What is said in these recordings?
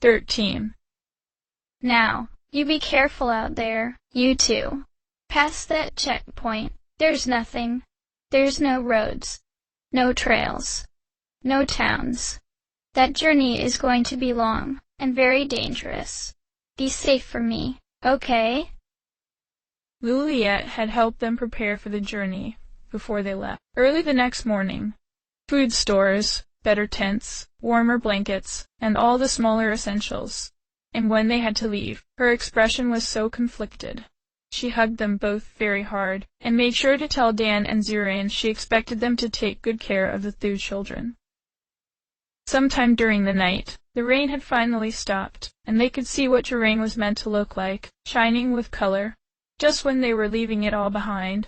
13. Now, you be careful out there, you two. Past that checkpoint, there's nothing. There's no roads, no trails, no towns. That journey is going to be long and very dangerous. Be safe for me, okay? Juliet had helped them prepare for the journey before they left. Early the next morning, food stores, better tents, warmer blankets, and all the smaller essentials. And when they had to leave, her expression was so conflicted. She hugged them both very hard, and made sure to tell Dan and Zuran she expected them to take good care of the two children. Sometime during the night, the rain had finally stopped, and they could see what terrain was meant to look like, shining with color, just when they were leaving it all behind.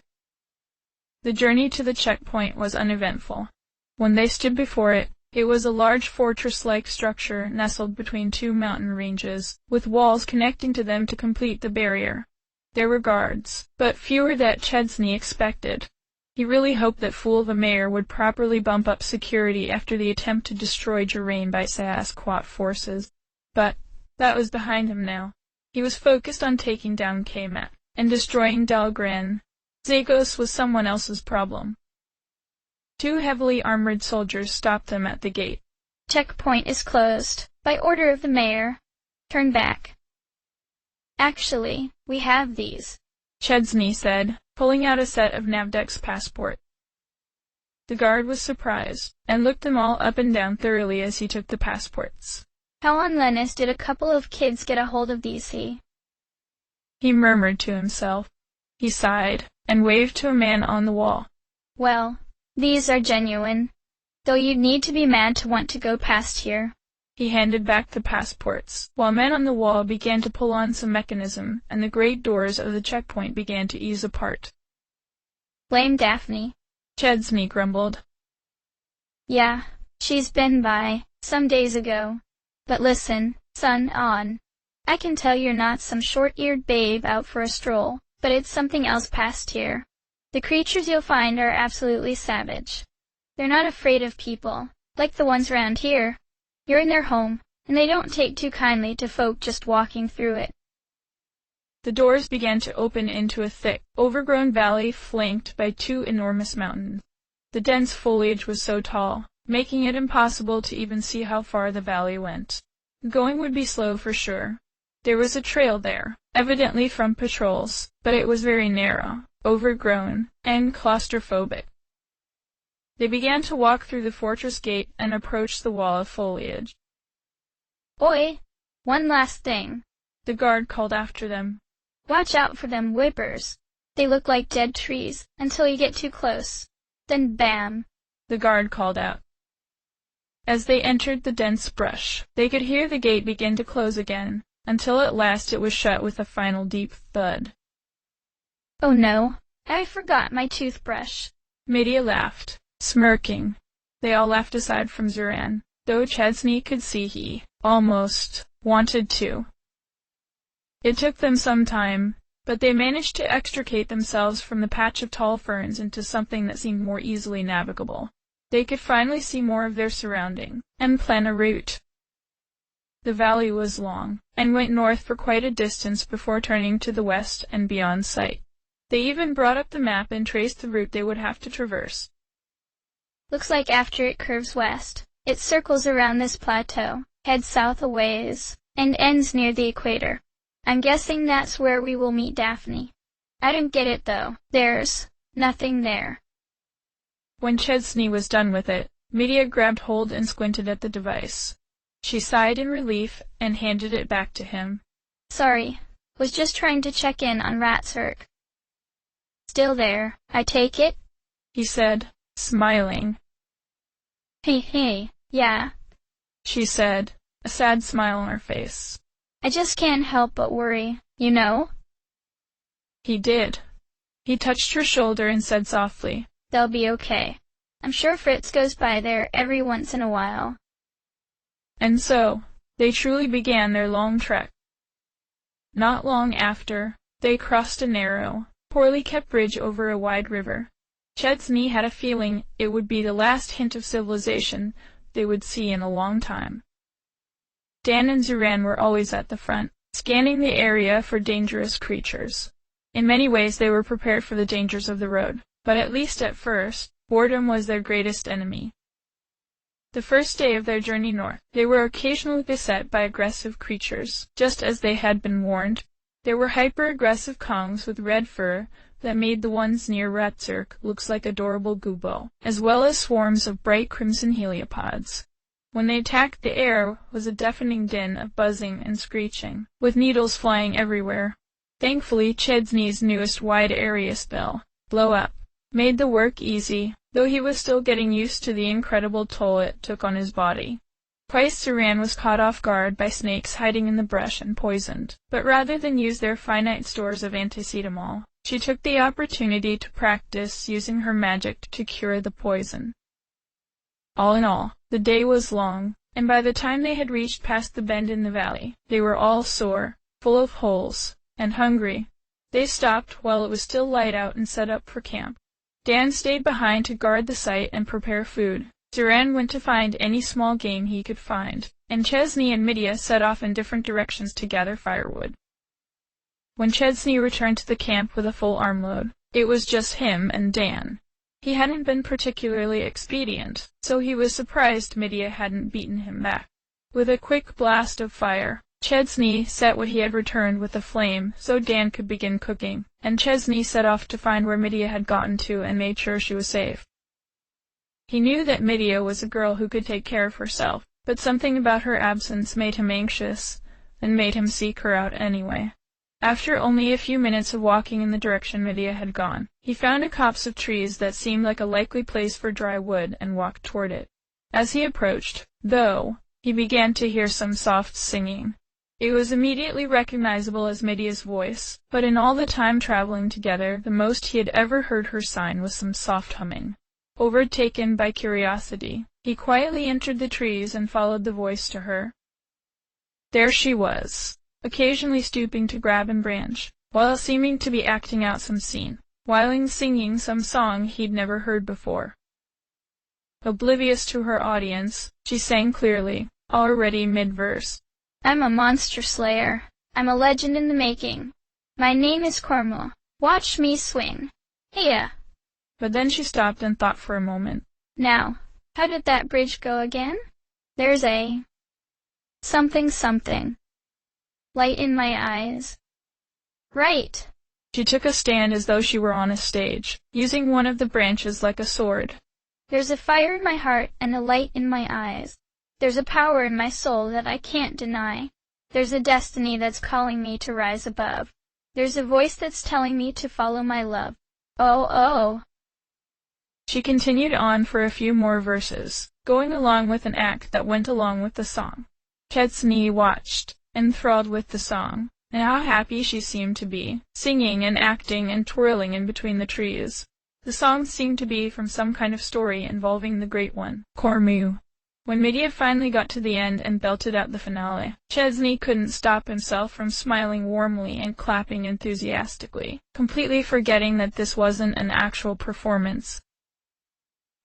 The journey to the checkpoint was uneventful. When they stood before it, it was a large fortress-like structure nestled between two mountain ranges, with walls connecting to them to complete the barrier. There were guards, but fewer than Chesney expected. He really hoped that Fool the Mayor would properly bump up security after the attempt to destroy Jerain by Sasquatch forces. But that was behind him now. He was focused on taking down Kmat and destroying Dahlgren. Zagos was someone else's problem. Two heavily armored soldiers stopped them at the gate. Checkpoint is closed, by order of the mayor. Turn back. Actually, we have these, Chesney said, pulling out a set of Navdek's passport. The guard was surprised, and looked them all up and down thoroughly as he took the passports. How on Lennis did a couple of kids get a hold of these? He murmured to himself. He sighed, and waved to a man on the wall. Well, these are genuine, though you'd need to be mad to want to go past here. He handed back the passports, while men on the wall began to pull on some mechanism, and the great doors of the checkpoint began to ease apart. Blame Daphne, Chesney grumbled. Yeah, she's been by, some days ago. But listen, son, I can tell you're not some short-eared babe out for a stroll, but it's something else past here. The creatures you'll find are absolutely savage. They're not afraid of people, like the ones around here. You're in their home, and they don't take too kindly to folk just walking through it. The doors began to open into a thick, overgrown valley flanked by two enormous mountains. The dense foliage was so tall, making it impossible to even see how far the valley went. Going would be slow for sure. There was a trail there, evidently from patrols, but it was very narrow, overgrown, and claustrophobic. They began to walk through the fortress gate and approached the wall of foliage. Oi! One last thing, the guard called after them. Watch out for them whippers. They look like dead trees until you get too close. Then bam! The guard called out. As they entered the dense brush, they could hear the gate begin to close again, until at last it was shut with a final deep thud. Oh no, I forgot my toothbrush. Medea laughed, smirking. They all laughed aside from Zuran, though Chesney could see he, almost, wanted to. It took them some time, but they managed to extricate themselves from the patch of tall ferns into something that seemed more easily navigable. They could finally see more of their surrounding, and plan a route. The valley was long, and went north for quite a distance before turning to the west and beyond sight. They even brought up the map and traced the route they would have to traverse. Looks like after it curves west, it circles around this plateau, heads south a ways, and ends near the equator. I'm guessing that's where we will meet Daphne. I don't get it though. There's nothing there. When Chesney was done with it, Medea grabbed hold and squinted at the device. She sighed in relief and handed it back to him. Sorry, was just trying to check in on Ratzurk. Still there, I take it? He said, smiling. Hey, yeah, she said, a sad smile on her face. I just can't help but worry, you know? He did. He touched her shoulder and said softly, They'll be okay. I'm sure Fritz goes by there every once in a while. And so, they truly began their long trek. Not long after, they crossed a narrow, poorly kept bridge over a wide river. Chesney had a feeling it would be the last hint of civilization they would see in a long time. Dan and Zuran were always at the front, scanning the area for dangerous creatures. In many ways they were prepared for the dangers of the road, but at least at first, boredom was their greatest enemy. The first day of their journey north, they were occasionally beset by aggressive creatures, just as they had been warned. There were hyper-aggressive Kongs with red fur that made the ones near Ratzurk look like adorable Gubo, as well as swarms of bright crimson heliopods. When they attacked, the air was a deafening din of buzzing and screeching, with needles flying everywhere. Thankfully, Chesney's newest wide-area spell, Blow Up, made the work easy, though he was still getting used to the incredible toll it took on his body. Twice Zuran was caught off guard by snakes hiding in the brush and poisoned, but rather than use their finite stores of anticetamol, she took the opportunity to practice using her magic to cure the poison. All in all, the day was long, and by the time they had reached past the bend in the valley, they were all sore, full of holes, and hungry. They stopped while it was still light out and set up for camp. Dan stayed behind to guard the site and prepare food. Zuran went to find any small game he could find, and Chesney and Midia set off in different directions to gather firewood. When Chesney returned to the camp with a full armload, it was just him and Dan. He hadn't been particularly expedient, so he was surprised Midia hadn't beaten him back. With a quick blast of fire, Chesney set what he had returned with a flame so Dan could begin cooking, and Chesney set off to find where Midia had gotten to and made sure she was safe. He knew that Midia was a girl who could take care of herself, but something about her absence made him anxious, and made him seek her out anyway. After only a few minutes of walking in the direction Midia had gone, he found a copse of trees that seemed like a likely place for dry wood and walked toward it. As he approached, though, he began to hear some soft singing. It was immediately recognizable as Midia's voice, but in all the time traveling together, the most he had ever heard her sign was some soft humming. Overtaken by curiosity, he quietly entered the trees and followed the voice to her. There she was, occasionally stooping to grab a branch, while seeming to be acting out some scene, while singing some song he'd never heard before. Oblivious to her audience, she sang clearly, already mid-verse. I'm a monster slayer. I'm a legend in the making. My name is Cormor. Watch me swing. Hiya! But then she stopped and thought for a moment. Now, how did that bridge go again? There's a something. Light in my eyes. Right. She took a stand as though she were on a stage, using one of the branches like a sword. There's a fire in my heart and a light in my eyes. There's a power in my soul that I can't deny. There's a destiny that's calling me to rise above. There's a voice that's telling me to follow my love. Oh. She continued on for a few more verses, going along with an act that went along with the song. Chesney watched, enthralled with the song, and how happy she seemed to be, singing and acting and twirling in between the trees. The song seemed to be from some kind of story involving the Great One, Cormu. When Midia finally got to the end and belted out the finale, Chesney couldn't stop himself from smiling warmly and clapping enthusiastically, completely forgetting that this wasn't an actual performance.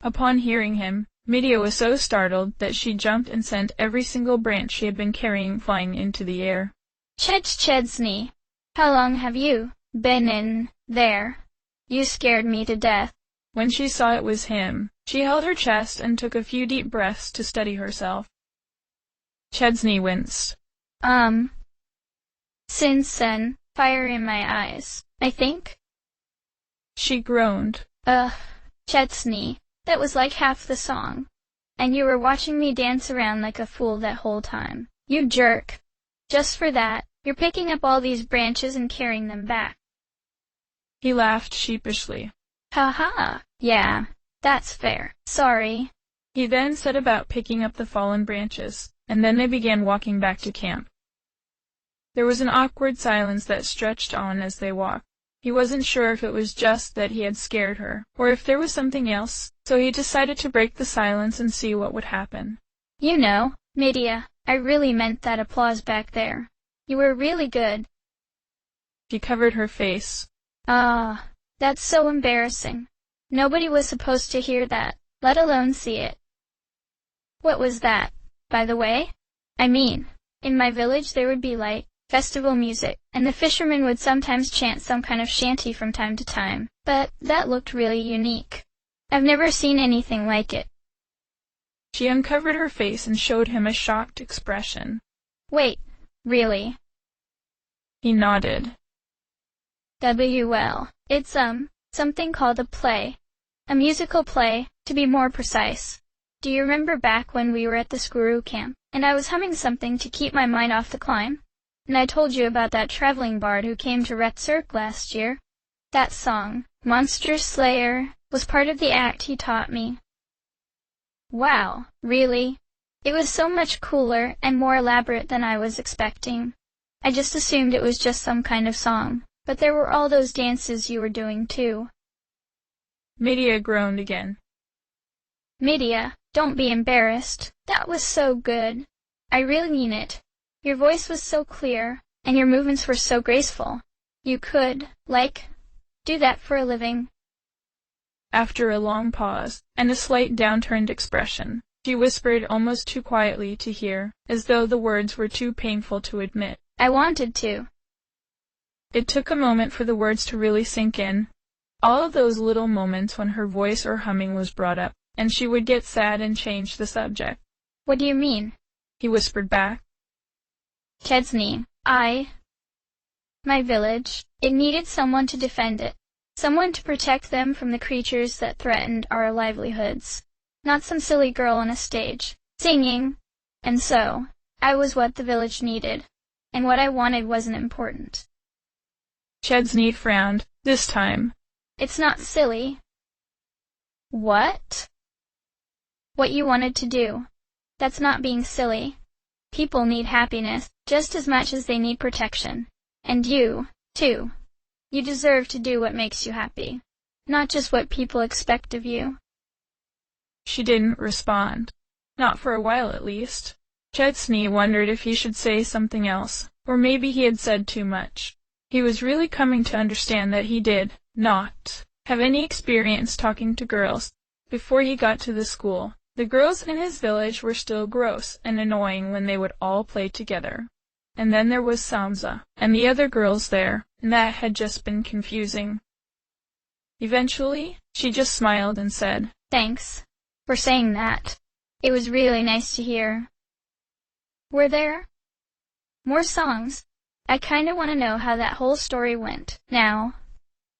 Upon hearing him, Midia was so startled that she jumped and sent every single branch she had been carrying flying into the air. Chesney, how long have you been in there? You scared me to death. When she saw it was him, she held her chest and took a few deep breaths to steady herself. Chesney winced. Since then, fire in my eyes, I think. She groaned. Chesney, that was like half the song. And you were watching me dance around like a fool that whole time. You jerk. Just for that, you're picking up all these branches and carrying them back. He laughed sheepishly. Ha! Yeah, that's fair. Sorry. He then set about picking up the fallen branches, and then they began walking back to camp. There was an awkward silence that stretched on as they walked. He wasn't sure if it was just that he had scared her, or if there was something else, so he decided to break the silence and see what would happen. You know, Midia, I really meant that applause back there. You were really good. She covered her face. That's so embarrassing. Nobody was supposed to hear that, let alone see it. What was that, by the way? I mean, In my village there would be light, festival music, and the fishermen would sometimes chant some kind of shanty from time to time, but that looked really unique. I've never seen anything like it. She uncovered her face and showed him a shocked expression. Wait, really? He nodded. Well, it's something called a play. A musical play, to be more precise. Do you remember back when we were at the Squirrel camp, and I was humming something to keep my mind off the climb? And I told you about that traveling bard who came to Ret Cirque last year? That song, Monster Slayer, was part of the act he taught me. Wow, really? It was so much cooler and more elaborate than I was expecting. I just assumed it was just some kind of song, but there were all those dances you were doing too. Medea groaned again. Medea, don't be embarrassed. That was so good. I really mean it. Your voice was so clear, and your movements were so graceful. You could, do that for a living. After a long pause, and a slight downturned expression, she whispered almost too quietly to hear, as though the words were too painful to admit. I wanted to. It took a moment for the words to really sink in. All of those little moments when her voice or humming was brought up, and she would get sad and change the subject. What do you mean? He whispered back. Chesney, my village, it needed someone to defend it. Someone to protect them from the creatures that threatened our livelihoods. Not some silly girl on a stage, singing. And so, I was what the village needed. And what I wanted wasn't important. Chesney frowned, this time. It's not silly. What? What you wanted to do. That's not being silly. People need happiness, just as much as they need protection. And you, too. You deserve to do what makes you happy. Not just what people expect of you. She didn't respond. Not for a while, at least. Chesney wondered if he should say something else, or maybe he had said too much. He was really coming to understand that he did not have any experience talking to girls. Before he got to the school, the girls in his village were still gross and annoying when they would all play together. And then there was Samsa, and the other girls there, and that had just been confusing. Eventually, she just smiled and said, Thanks for saying that. It was really nice to hear. Were there more songs? I kinda want to know how that whole story went, now.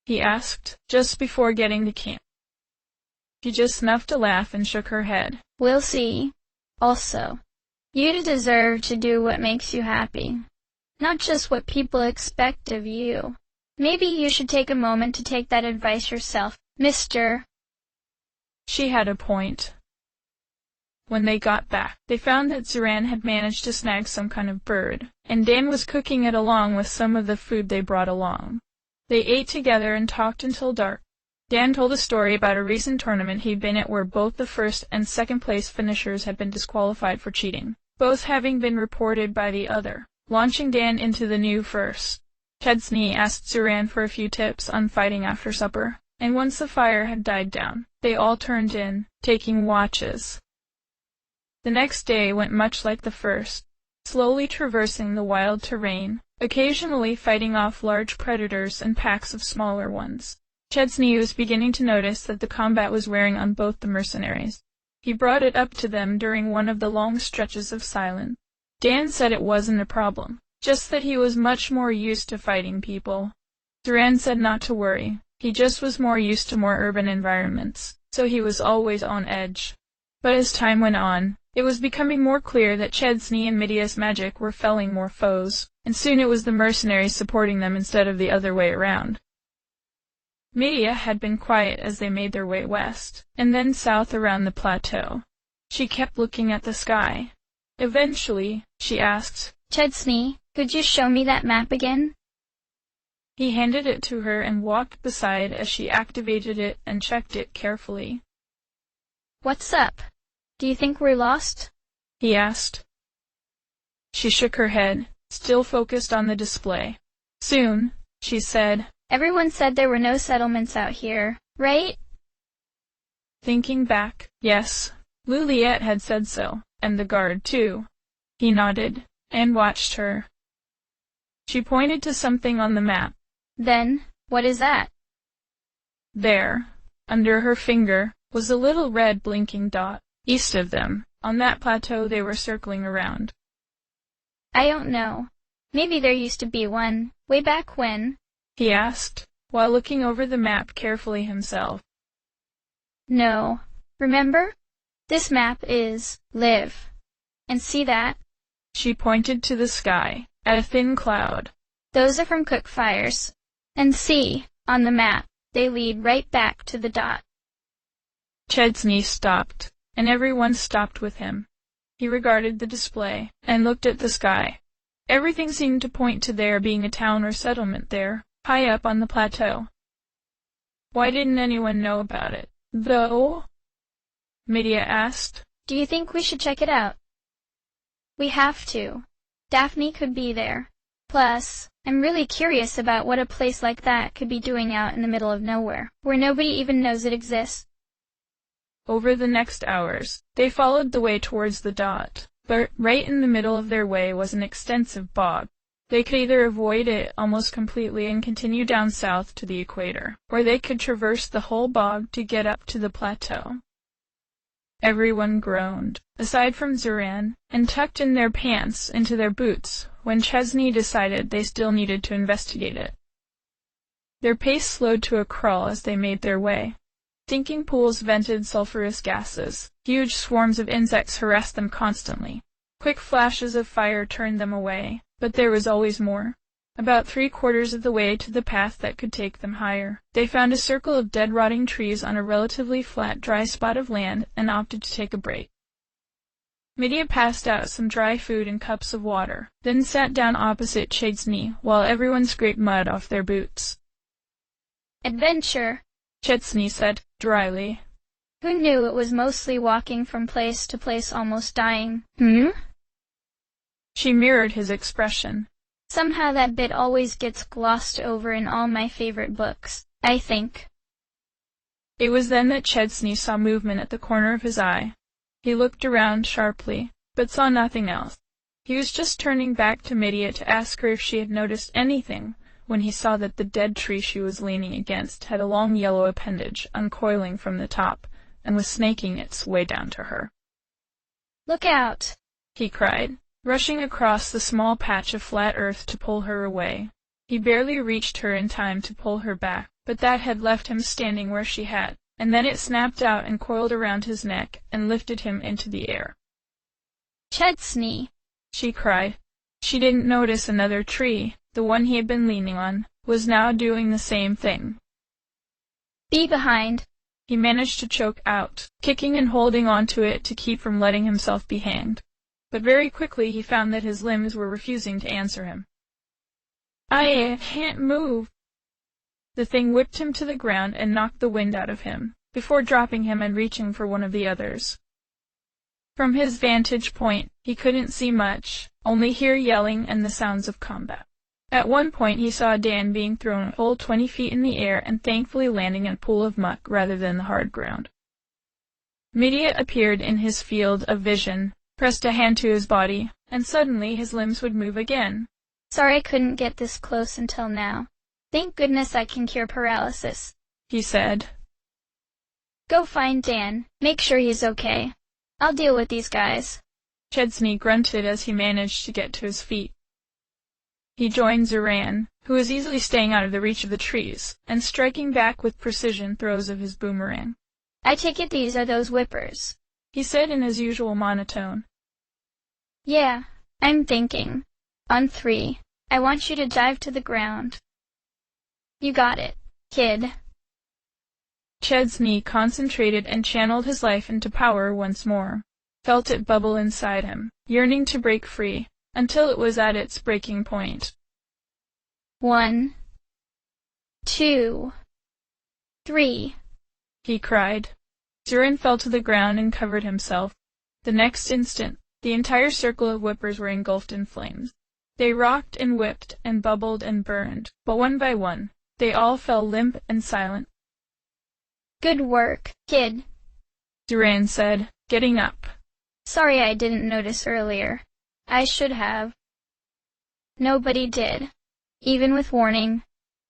He asked, just before getting to camp. She just snuffed a laugh and shook her head. We'll see. Also, you deserve to do what makes you happy, not just what people expect of you. Maybe you should take a moment to take that advice yourself, Mr. She had a point. When they got back, they found that Zoran had managed to snag some kind of bird, and Dan was cooking it along with some of the food they brought along. They ate together and talked until dark. Dan told a story about a recent tournament he'd been at where both the first and second place finishers had been disqualified for cheating, both having been reported by the other, launching Dan into the new first. Chesney asked Zoran for a few tips on fighting after supper, and once the fire had died down, they all turned in, taking watches. The next day went much like the first, slowly traversing the wild terrain, occasionally fighting off large predators and packs of smaller ones. Chesney was beginning to notice that the combat was wearing on both the mercenaries. He brought it up to them during one of the long stretches of silence. Dan said it wasn't a problem, just that he was much more used to fighting people. Zoran said not to worry, he just was more used to more urban environments, so he was always on edge. But as time went on, it was becoming more clear that Chesney and Medea's magic were felling more foes, and soon it was the mercenaries supporting them instead of the other way around. Medea had been quiet as they made their way west, and then south around the plateau. She kept looking at the sky. Eventually, she asked, Chesney, could you show me that map again? He handed it to her and walked beside as she activated it and checked it carefully. What's up? Do you think we're lost? He asked. She shook her head, still focused on the display. Soon, she said, Everyone said there were no settlements out here, right? Thinking back, yes, Luliette had said so, and the guard too. He nodded. and watched her. She pointed to something on the map. Then, what is that? There, under her finger, was a little red blinking dot, east of them, on that plateau they were circling around. I don't know. Maybe there used to be one, way back when? He asked, while looking over the map carefully himself. No. Remember? This map is live. And see that? She pointed to the sky, at a thin cloud. Those are from cook fires. And see, on the map, they lead right back to the dot. Chesney stopped, and everyone stopped with him. He regarded the display, and looked at the sky. Everything seemed to point to there being a town or settlement there, high up on the plateau. Why didn't anyone know about it, though? Medea asked. Do you think we should check it out? We have to. Daphne could be there. Plus, I'm really curious about what a place like that could be doing out in the middle of nowhere, where nobody even knows it exists. Over the next hours, they followed the way towards the dot, but right in the middle of their way was an extensive bog. They could either avoid it almost completely and continue down south to the equator, or they could traverse the whole bog to get up to the plateau. Everyone groaned, aside from Zuran, and tucked in their pants into their boots when Chesney decided they still needed to investigate it. Their pace slowed to a crawl as they made their way. Stinking pools vented sulfurous gases. Huge swarms of insects harassed them constantly. Quick flashes of fire turned them away, but there was always more. About 3/4 of the way to the path that could take them higher, they found a circle of dead rotting trees on a relatively flat, dry spot of land and opted to take a break. Medea passed out some dry food and cups of water, then sat down opposite Chesney while everyone scraped mud off their boots. Adventure, Chesney said, dryly. Who knew it was mostly walking from place to place almost dying? She mirrored his expression. Somehow that bit always gets glossed over in all my favorite books, I think. It was then that Chesney saw movement at the corner of his eye. He looked around sharply, but saw nothing else. He was just turning back to Medea to ask her if she had noticed anything, when he saw that the dead tree she was leaning against had a long yellow appendage uncoiling from the top, and was snaking its way down to her. Look out! He cried, rushing across the small patch of flat earth to pull her away. He barely reached her in time to pull her back, but that had left him standing where she had, and then it snapped out and coiled around his neck and lifted him into the air. Chesney! She cried. She didn't notice another tree, the one he had been leaning on, was now doing the same thing. Be behind! He managed to choke out, kicking and holding onto it to keep from letting himself be hanged. But very quickly he found that his limbs were refusing to answer him. I can't move. The thing whipped him to the ground and knocked the wind out of him, before dropping him and reaching for one of the others. From his vantage point, he couldn't see much, only hear yelling and the sounds of combat. At one point he saw Dan being thrown a full 20 feet in the air and thankfully landing in a pool of muck rather than the hard ground. Medea appeared in his field of vision, pressed a hand to his body, and suddenly his limbs would move again. Sorry I couldn't get this close until now. Thank goodness I can cure paralysis, he said. Go find Dan, make sure he's okay. I'll deal with these guys. Chesney grunted as he managed to get to his feet. He joined Zuran, who was easily staying out of the reach of the trees, and striking back with precision throws of his boomerang. I take it these are those whippers, he said in his usual monotone. Yeah, I'm thinking. On 3, I want you to dive to the ground. You got it, kid. Chesney concentrated and channeled his life into power once more, felt it bubble inside him, yearning to break free, until it was at its breaking point. 1, 2, 3, he cried. Zuran fell to the ground and covered himself. The next instant, the entire circle of whippers were engulfed in flames. They rocked and whipped and bubbled and burned, but one by one, they all fell limp and silent. Good work, kid, Zuran said, getting up. Sorry I didn't notice earlier. I should have. Nobody did. Even with warning.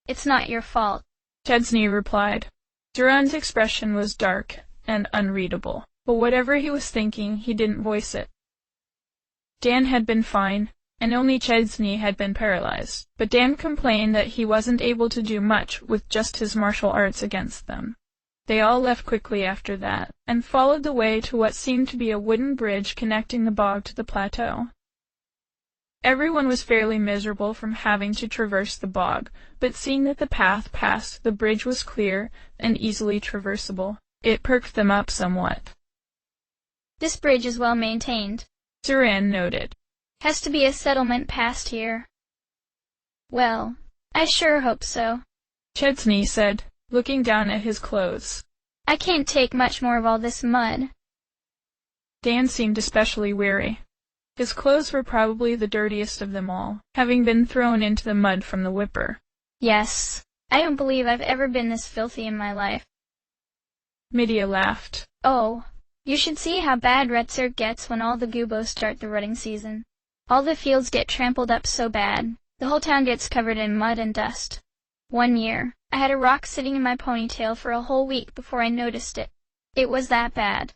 It's not your fault. Chesney replied. Duran's expression was dark and unreadable, but whatever he was thinking, he didn't voice it. Dan had been fine, and only Chesney had been paralyzed, but Dan complained that he wasn't able to do much with just his martial arts against them. They all left quickly after that, and followed the way to what seemed to be a wooden bridge connecting the bog to the plateau. Everyone was fairly miserable from having to traverse the bog, but seeing that the path past the bridge was clear and easily traversable, it perked them up somewhat. This bridge is well maintained, Duran noted. Has to be a settlement past here. Well, I sure hope so, Chesney said, looking down at his clothes. I can't take much more of all this mud. Dan seemed especially weary. His clothes were probably the dirtiest of them all, having been thrown into the mud from the whipper. Yes, I don't believe I've ever been this filthy in my life. Medea laughed. Oh, you should see how bad Retzer gets when all the gubos start the rutting season. All the fields get trampled up so bad, the whole town gets covered in mud and dust. One year, I had a rock sitting in my ponytail for a whole week before I noticed it. It was that bad.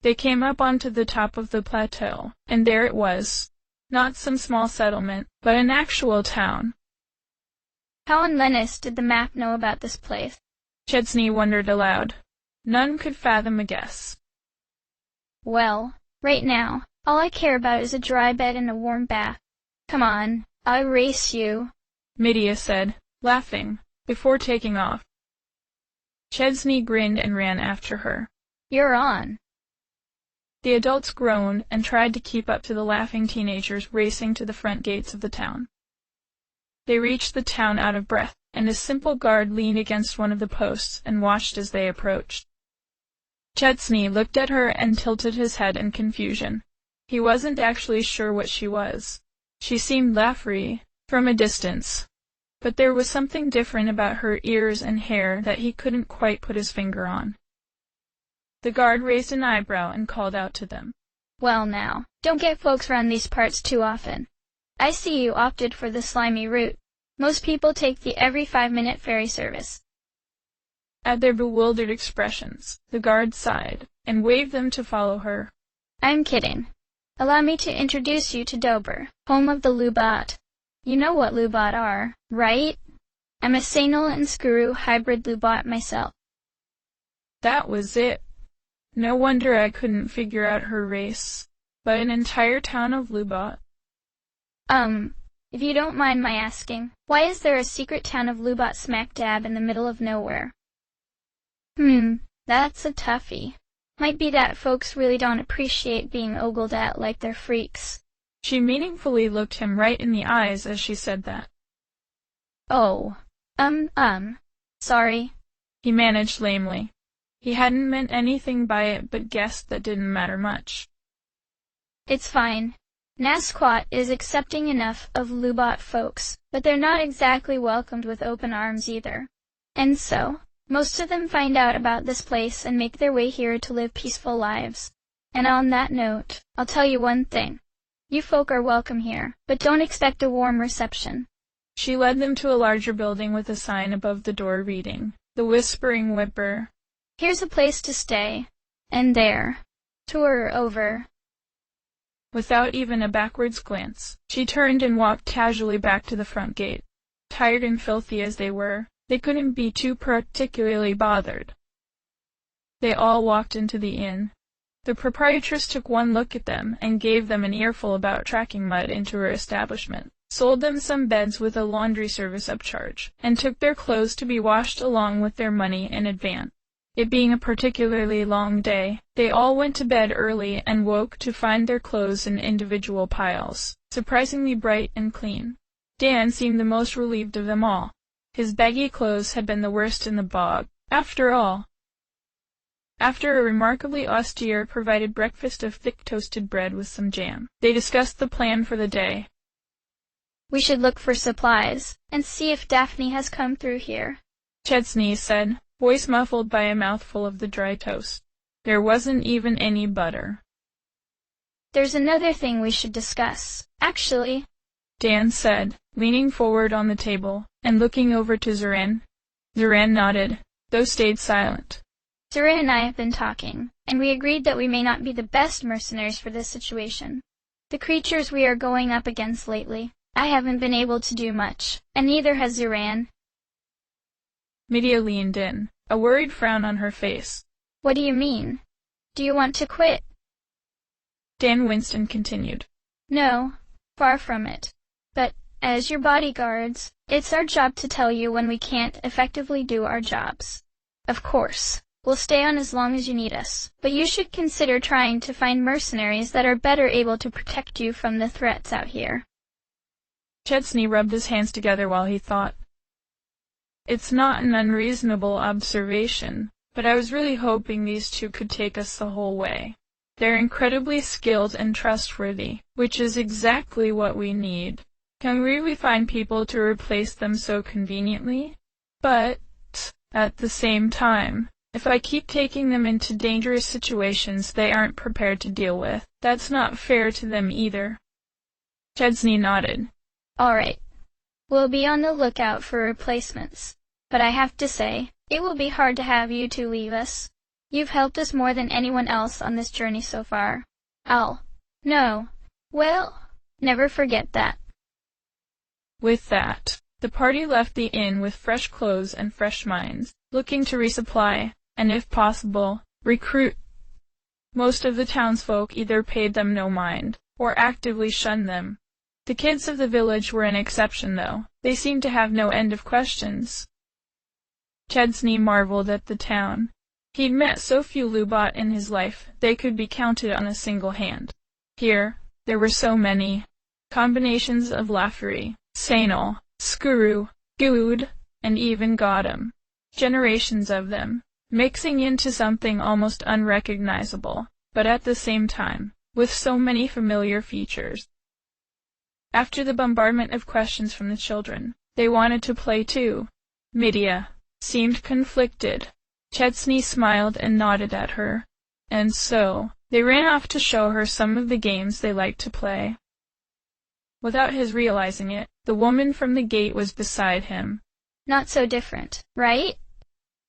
They came up onto the top of the plateau, and there it was. Not some small settlement, but an actual town. How on Lennis did the map know about this place? Chesney wondered aloud. None could fathom a guess. Well, right now, all I care about is a dry bed and a warm bath. Come on, I'll race you, Medea said, laughing, before taking off. Chesney grinned and ran after her. You're on. The adults groaned and tried to keep up to the laughing teenagers racing to the front gates of the town. They reached the town out of breath, and a simple guard leaned against one of the posts and watched as they approached. Chesney looked at her and tilted his head in confusion. He wasn't actually sure what she was. She seemed Laffrey from a distance, but there was something different about her ears and hair that he couldn't quite put his finger on. The guard raised an eyebrow and called out to them. Well now, don't get folks round these parts too often. I see you opted for the slimy route. Most people take the every 5-minute ferry service. At their bewildered expressions, the guard sighed and waved them to follow her. I'm kidding. Allow me to introduce you to Dober, home of the Lubat. You know what Lubat are, right? I'm a Sanal and Skuru hybrid Lubat myself. That was it. No wonder I couldn't figure out her race. But an entire town of Lubat. If you don't mind my asking, why is there a secret town of Lubat smack dab in the middle of nowhere? That's a toughie. Might be that folks really don't appreciate being ogled at like they're freaks. She meaningfully looked him right in the eyes as she said that. Oh, sorry, he managed lamely. He hadn't meant anything by it but guessed that didn't matter much. It's fine. Nasquat is accepting enough of Lubat folks, but they're not exactly welcomed with open arms either. And so, most of them find out about this place and make their way here to live peaceful lives. And on that note, I'll tell you one thing. You folk are welcome here, but don't expect a warm reception. She led them to a larger building with a sign above the door reading, "The Whispering Whipper." Here's a place to stay. And there. Tour over. Without even a backwards glance, she turned and walked casually back to the front gate. Tired and filthy as they were, they couldn't be too particularly bothered. They all walked into the inn. The proprietress took one look at them and gave them an earful about tracking mud into her establishment, sold them some beds with a laundry service upcharge, and took their clothes to be washed along with their money in advance. It being a particularly long day, they all went to bed early and woke to find their clothes in individual piles, surprisingly bright and clean. Dan seemed the most relieved of them all. His baggy clothes had been the worst in the bog, after all. After a remarkably austere provided breakfast of thick toasted bread with some jam, they discussed the plan for the day. We should look for supplies, and see if Daphne has come through here, Chesney said, voice muffled by a mouthful of the dry toast. There wasn't even any butter. There's another thing we should discuss. Actually, Dan said, leaning forward on the table and looking over to Zoran. Zoran nodded, though stayed silent. Zoran and I have been talking, and we agreed that we may not be the best mercenaries for this situation. The creatures we are going up against lately, I haven't been able to do much, and neither has Zoran. Medea leaned in, a worried frown on her face. What do you mean? Do you want to quit? Dan Winston continued. No, far from it. But, as your bodyguards, it's our job to tell you when we can't effectively do our jobs. Of course, we'll stay on as long as you need us, but you should consider trying to find mercenaries that are better able to protect you from the threats out here. Chesney rubbed his hands together while he thought. It's not an unreasonable observation, but I was really hoping these two could take us the whole way. They're incredibly skilled and trustworthy, which is exactly what we need. Can we really find people to replace them so conveniently? But, at the same time, if I keep taking them into dangerous situations they aren't prepared to deal with, that's not fair to them either. Chesney nodded. All right. We'll be on the lookout for replacements. But I have to say, it will be hard to have you two leave us. You've helped us more than anyone else on this journey so far. Never forget that. With that, the party left the inn with fresh clothes and fresh minds, looking to resupply, and if possible, recruit. Most of the townsfolk either paid them no mind, or actively shunned them. The kids of the village were an exception, though. They seemed to have no end of questions. Chesney marveled at the town. He'd met so few Lubot in his life, they could be counted on a single hand. Here, there were so many. Combinations of Laffery, Sainol, Skuru, Good, and even Gotham. Generations of them, mixing into something almost unrecognizable, but at the same time, with so many familiar features. After the bombardment of questions from the children, they wanted to play too. Medea seemed conflicted. Chesney smiled and nodded at her, and so they ran off to show her some of the games they liked to play. Without his realizing it, the woman from the gate was beside him. Not so different, right?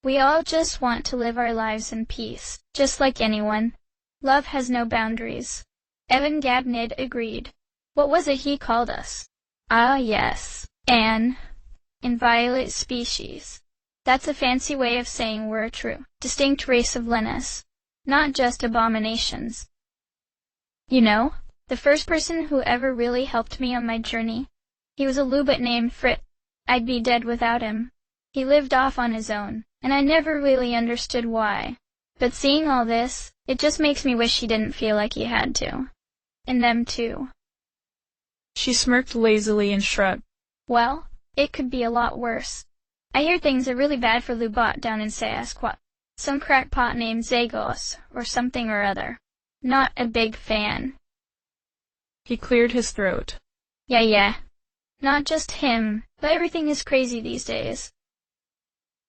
We all just want to live our lives in peace, just like anyone. Love has no boundaries. Evan Gabnid agreed. What was it he called us? Ah, yes, an inviolate species. That's a fancy way of saying we're a true, distinct race of Lennis, not just abominations. You know, the first person who ever really helped me on my journey, he was a Lubot named Frit. I'd be dead without him. He lived off on his own, and I never really understood why. But seeing all this, it just makes me wish he didn't feel like he had to. And them too. She smirked lazily and shrugged. Well, it could be a lot worse. I hear things are really bad for Lubot down in Sayasquat. Some crackpot named Zagos, or something or other. Not a big fan. He cleared his throat. Yeah. Not just him, but everything is crazy these days.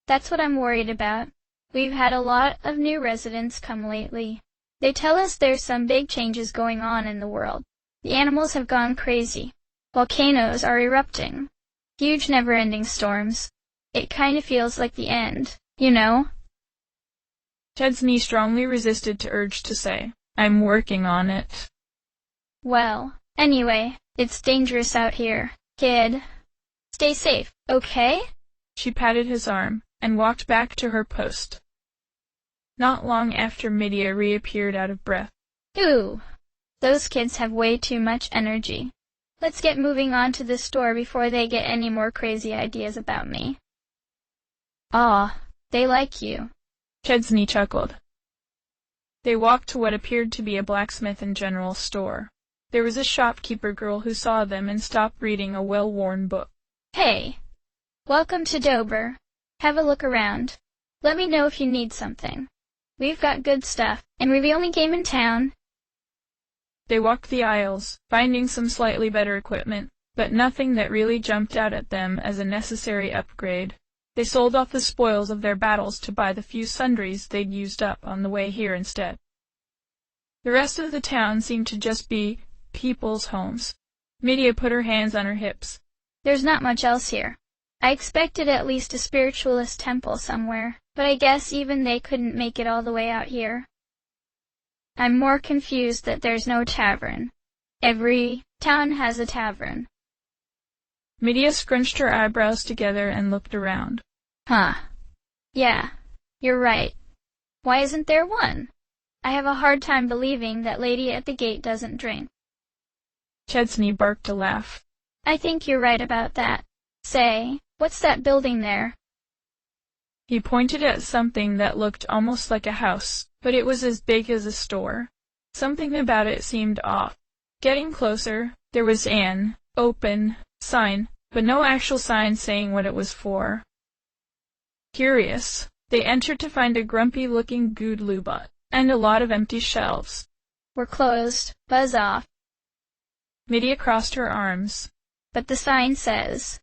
That's what I'm worried about. We've had a lot of new residents come lately. They tell us there's some big changes going on in the world. The animals have gone crazy. Volcanoes are erupting. Huge never-ending storms. It kind of feels like the end, you know? Chesney strongly resisted the urge to say, I'm working on it. Well, anyway, it's dangerous out here, kid. Stay safe, okay? She patted his arm and walked back to her post. Not long after, Medea reappeared out of breath. Ooh, those kids have way too much energy. Let's get moving on to the store before they get any more crazy ideas about me. Ah, they like you. Chesney chuckled. They walked to what appeared to be a blacksmith and general store. There was a shopkeeper girl who saw them and stopped reading a well-worn book. Hey, welcome to Dober. Have a look around. Let me know if you need something. We've got good stuff, and we're the only game in town. They walked the aisles, finding some slightly better equipment, but nothing that really jumped out at them as a necessary upgrade. They sold off the spoils of their battles to buy the few sundries they'd used up on the way here instead. The rest of the town seemed to just be people's homes. Medea put her hands on her hips. There's not much else here. I expected at least a spiritualist temple somewhere, but I guess even they couldn't make it all the way out here. I'm more confused that there's no tavern. Every town has a tavern. Medea scrunched her eyebrows together and looked around. Huh. Yeah, you're right. Why isn't there one? I have a hard time believing that lady at the gate doesn't drink. Chesney barked a laugh. I think you're right about that. Say, what's that building there? He pointed at something that looked almost like a house, but it was as big as a store. Something about it seemed off. Getting closer, there was an open sign, but no actual sign saying what it was for. Curious, they entered to find a grumpy-looking Goodlubot and a lot of empty shelves. We're closed. Buzz off. Medea crossed her arms. But the sign says...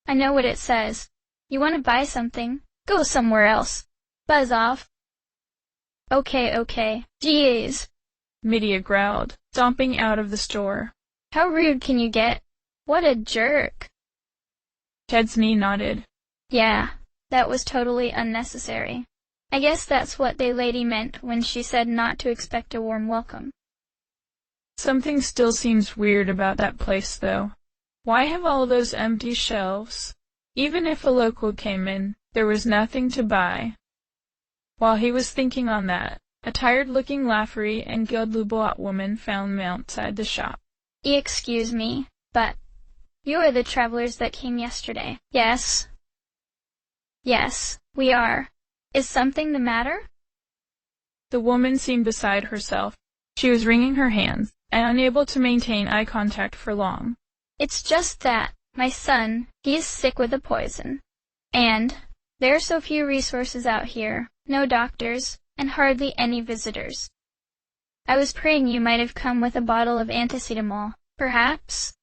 I know what it says. You want to buy something? Go somewhere else. Buzz off. Okay. Jeez. Medea growled, stomping out of the store. How rude can you get? What a jerk. Chesney nodded. Yeah, that was totally unnecessary. I guess that's what the lady meant when she said not to expect a warm welcome. Something still seems weird about that place, though. Why have all those empty shelves? Even if a local came in, there was nothing to buy. While he was thinking on that, a tired-looking Laffery and Goodlubot woman found him outside the shop. Excuse me, but you are the travelers that came yesterday. Yes. Yes, we are. Is something the matter? The woman seemed beside herself. She was wringing her hands, and unable to maintain eye contact for long. It's just that, my son, he is sick with a poison. And there are so few resources out here, no doctors, and hardly any visitors. I was praying you might have come with a bottle of anticetamol, perhaps?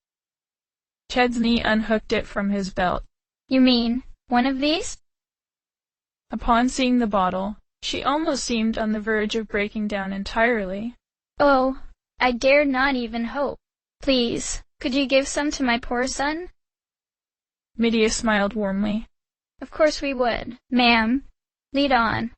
Chesney unhooked it from his belt. You mean, one of these? Upon seeing the bottle, she almost seemed on the verge of breaking down entirely. Oh, I dare not even hope. Please, could you give some to my poor son? Medea smiled warmly. Of course we would, ma'am. Lead on.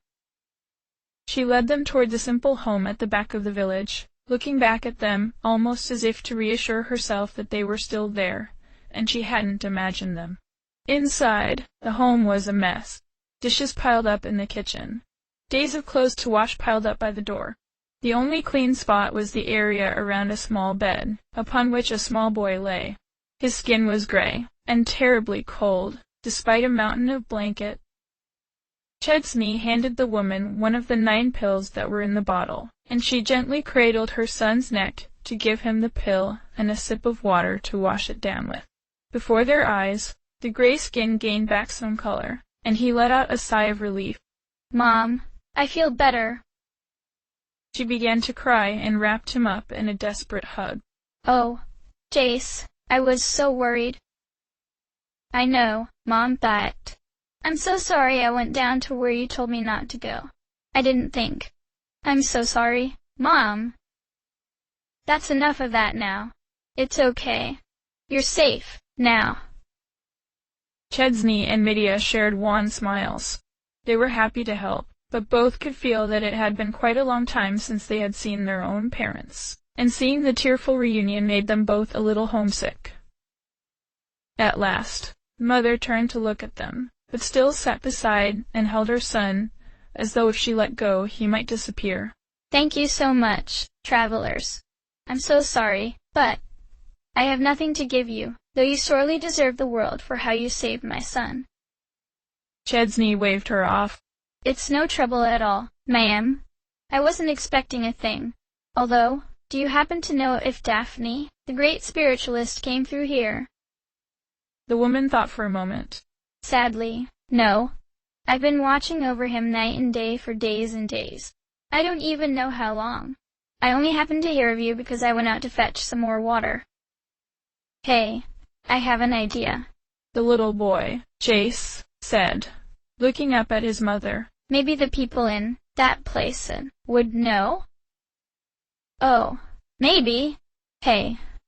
She led them toward the simple home at the back of the village, looking back at them almost as if to reassure herself that they were still there, and she hadn't imagined them. Inside, the home was a mess. Dishes piled up in the kitchen. Days of clothes to wash piled up by the door. The only clean spot was the area around a small bed, upon which a small boy lay. His skin was gray, and terribly cold, despite a mountain of blanket. Chesney handed the woman one of the 9 pills that were in the bottle, and she gently cradled her son's neck to give him the pill and a sip of water to wash it down with. Before their eyes, the gray skin gained back some color, and he let out a sigh of relief. Mom, I feel better. She began to cry and wrapped him up in a desperate hug. Oh, Jace, I was so worried. I know, Mom, but I'm so sorry I went down to where you told me not to go. I didn't think. I'm so sorry, Mom. That's enough of that now. It's okay. You're safe, now. Chesney and Medea shared wan smiles. They were happy to help, but both could feel that it had been quite a long time since they had seen their own parents, and seeing the tearful reunion made them both a little homesick. At last, Mother turned to look at them, but still sat beside and held her son, as though if she let go, he might disappear. Thank you so much, travelers. I'm so sorry, but I have nothing to give you, though you sorely deserve the world for how you saved my son. Chesney waved her off. It's no trouble at all, ma'am. I wasn't expecting a thing. Although, do you happen to know if Daphne, the great spiritualist, came through here? The woman thought for a moment. Sadly, no. I've been watching over him night and day for days and days. I don't even know how long. I only happened to hear of you because I went out to fetch some more water. Hey, I have an idea. The little boy, Jace, said, looking up at his mother. Maybe the people in that place would know? Oh, maybe. Hey,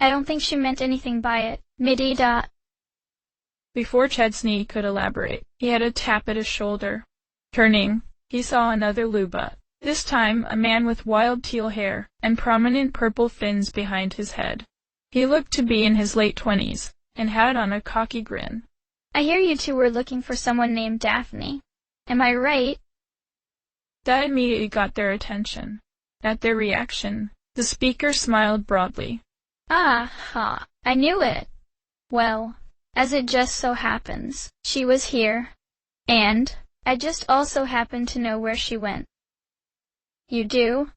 I don't think she meant anything by it. Midi. Before Chesney could elaborate, he had a tap at his shoulder. Turning, he saw another Luba, this time a man with wild teal hair and prominent purple fins behind his head. He looked to be in his late 20s, and had on a cocky grin. I hear you two were looking for someone named Daphne. Am I right? That immediately got their attention. At their reaction, the speaker smiled broadly. Ah, ha, I knew it. Well, as it just so happens, she was here. And I just also happen to know where she went. You do?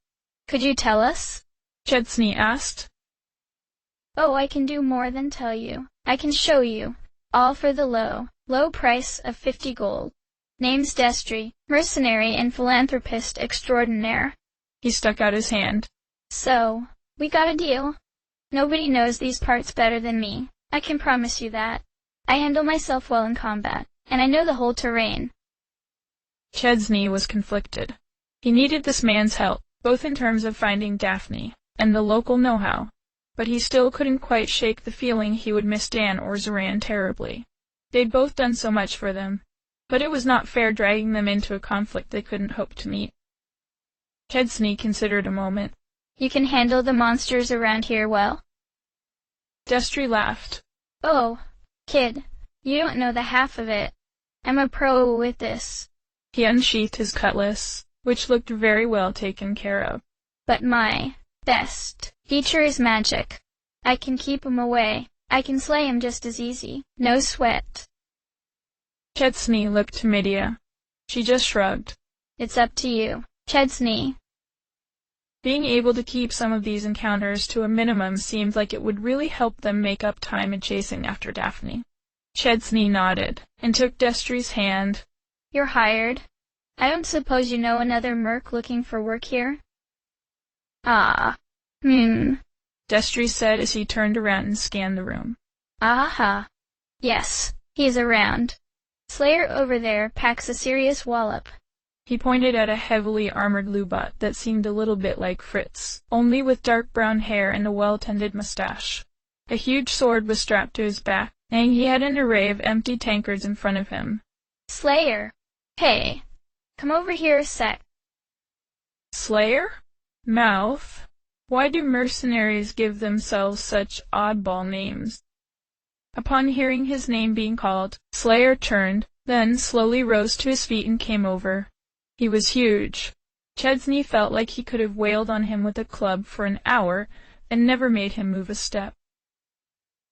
Could you tell us? Chesney asked. Oh, I can do more than tell you. I can show you. All for the low price of 50 gold. Name's Destry, mercenary and philanthropist extraordinaire. He stuck out his hand. So, we got a deal. Nobody knows these parts better than me. I can promise you that. I handle myself well in combat, and I know the whole terrain. Chesney was conflicted. He needed this man's help, both in terms of finding Daphne and the local know-how, but he still couldn't quite shake the feeling he would miss Dan or Zoran terribly. They'd both done so much for them, but it was not fair dragging them into a conflict they couldn't hope to meet. Chesney considered a moment. You can handle the monsters around here well? Destry laughed. Oh, kid, you don't know the half of it. I'm a pro with this. He unsheathed his cutlass, which looked very well taken care of. But my best feature is magic. I can keep 'em away. I can slay 'em just as easy. No sweat. Chesney looked to Medea. She just shrugged. It's up to you, Chesney. Being able to keep some of these encounters to a minimum seemed like it would really help them make up time in chasing after Daphne. Chesney nodded, and took Destry's hand. You're hired. I don't suppose you know another merc looking for work here? Destry said as he turned around and scanned the room. Aha. Yes, he's around. Slayer over there packs a serious wallop. He pointed at a heavily armored Luba that seemed a little bit like Fritz, only with dark brown hair and a well-tended mustache. A huge sword was strapped to his back, and he had an array of empty tankards in front of him. Slayer! Hey, come over here a sec. Slayer? Mouth? Why do mercenaries give themselves such oddball names? Upon hearing his name being called, Slayer turned, then slowly rose to his feet and came over. He was huge. Chesney felt like he could have wailed on him with a club for an hour and never made him move a step.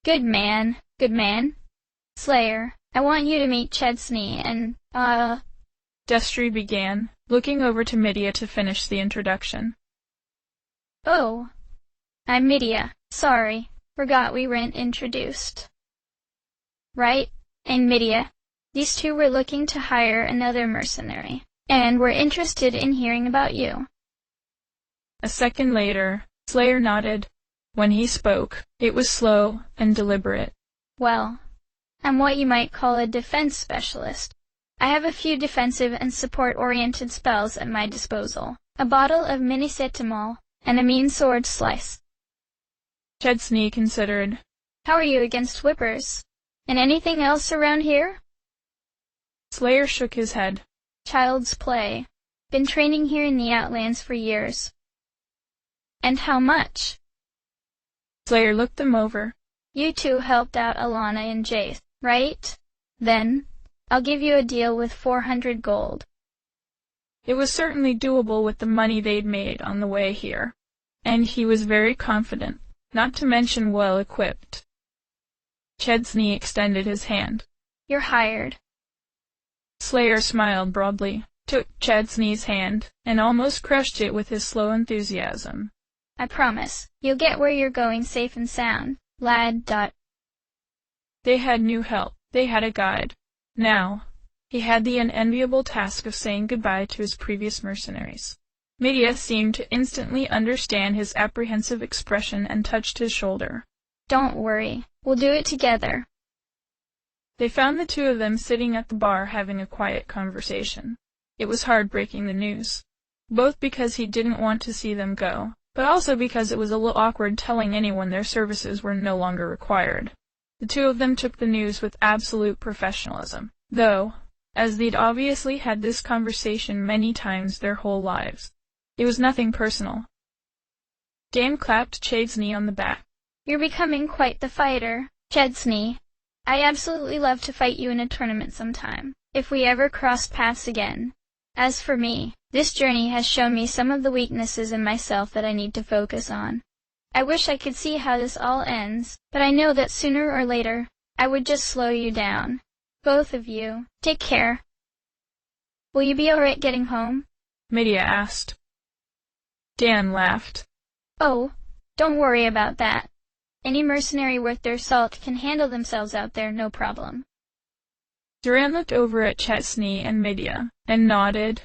Good man, good man. Slayer, I want you to meet Chesney and, Destry began, looking over to Medea to finish the introduction. Oh, I'm Medea. Sorry, forgot we weren't introduced. Right, and Medea. These two were looking to hire another mercenary, and were interested in hearing about you. A second later, Slayer nodded. When he spoke, it was slow and deliberate. Well, I'm what you might call a defense specialist. I have a few defensive and support-oriented spells at my disposal. A bottle of minicetamol, and a mean sword slice. Chesney considered. How are you against whippers? And anything else around here? Slayer shook his head. Child's play. Been training here in the Outlands for years. And how much? Slayer looked them over. You two helped out Alana and Jace, right? Then, I'll give you a deal with 400 gold. It was certainly doable with the money they'd made on the way here, and he was very confident, not to mention well-equipped. Chesney extended his hand. You're hired. Slayer smiled broadly, took Chesney's hand, and almost crushed it with his slow enthusiasm. I promise, you'll get where you're going safe and sound, lad. They had new help. They had a guide. Now, he had the unenviable task of saying goodbye to his previous mercenaries. Medea seemed to instantly understand his apprehensive expression and touched his shoulder. Don't worry, we'll do it together. They found the two of them sitting at the bar having a quiet conversation. It was hard breaking the news, both because he didn't want to see them go, but also because it was a little awkward telling anyone their services were no longer required. The two of them took the news with absolute professionalism, though, as they'd obviously had this conversation many times their whole lives. It was nothing personal. Dame clapped Chesney on the back. You're becoming quite the fighter, Chesney. I absolutely love to fight you in a tournament sometime, if we ever cross paths again. As for me, this journey has shown me some of the weaknesses in myself that I need to focus on. I wish I could see how this all ends, but I know that sooner or later, I would just slow you down. Both of you, take care. Will you be alright getting home? Medea asked. Dan laughed. Oh, don't worry about that. Any mercenary worth their salt can handle themselves out there, no problem. Duran looked over at Chesney and Medea, and nodded.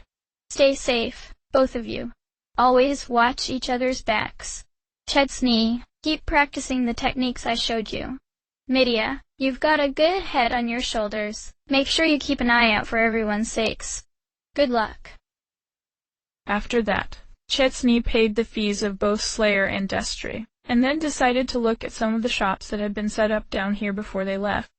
Stay safe, both of you. Always watch each other's backs. Chesney, keep practicing the techniques I showed you. Medea, you've got a good head on your shoulders. Make sure you keep an eye out for everyone's sakes. Good luck. After that, Chesney paid the fees of both Slayer and Destry, and then decided to look at some of the shops that had been set up down here before they left.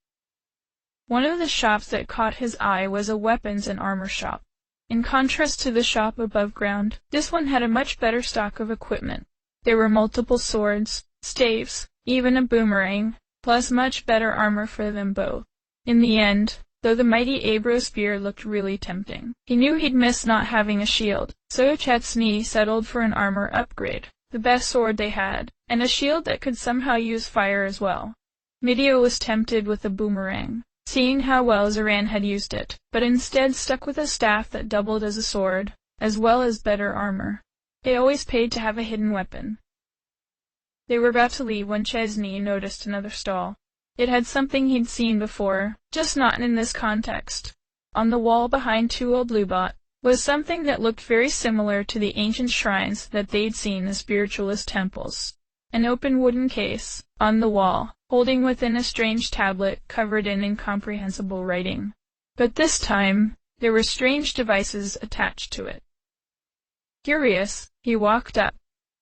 One of the shops that caught his eye was a weapons and armor shop. In contrast to the shop above ground, this one had a much better stock of equipment. There were multiple swords, staves, even a boomerang, plus much better armor for them both. In the end, though the mighty Abro spear looked really tempting, he knew he'd miss not having a shield, so Chesney settled for an armor upgrade, the best sword they had, and a shield that could somehow use fire as well. Medea was tempted with a boomerang, seeing how well Zoran had used it, but instead stuck with a staff that doubled as a sword, as well as better armor. It always paid to have a hidden weapon. They were about to leave when Chesney noticed another stall. It had something he'd seen before, just not in this context. On the wall behind two old Lubot was something that looked very similar to the ancient shrines that they'd seen in spiritualist temples. An open wooden case, on the wall, holding within a strange tablet covered in incomprehensible writing. But this time, there were strange devices attached to it. Curious, he walked up.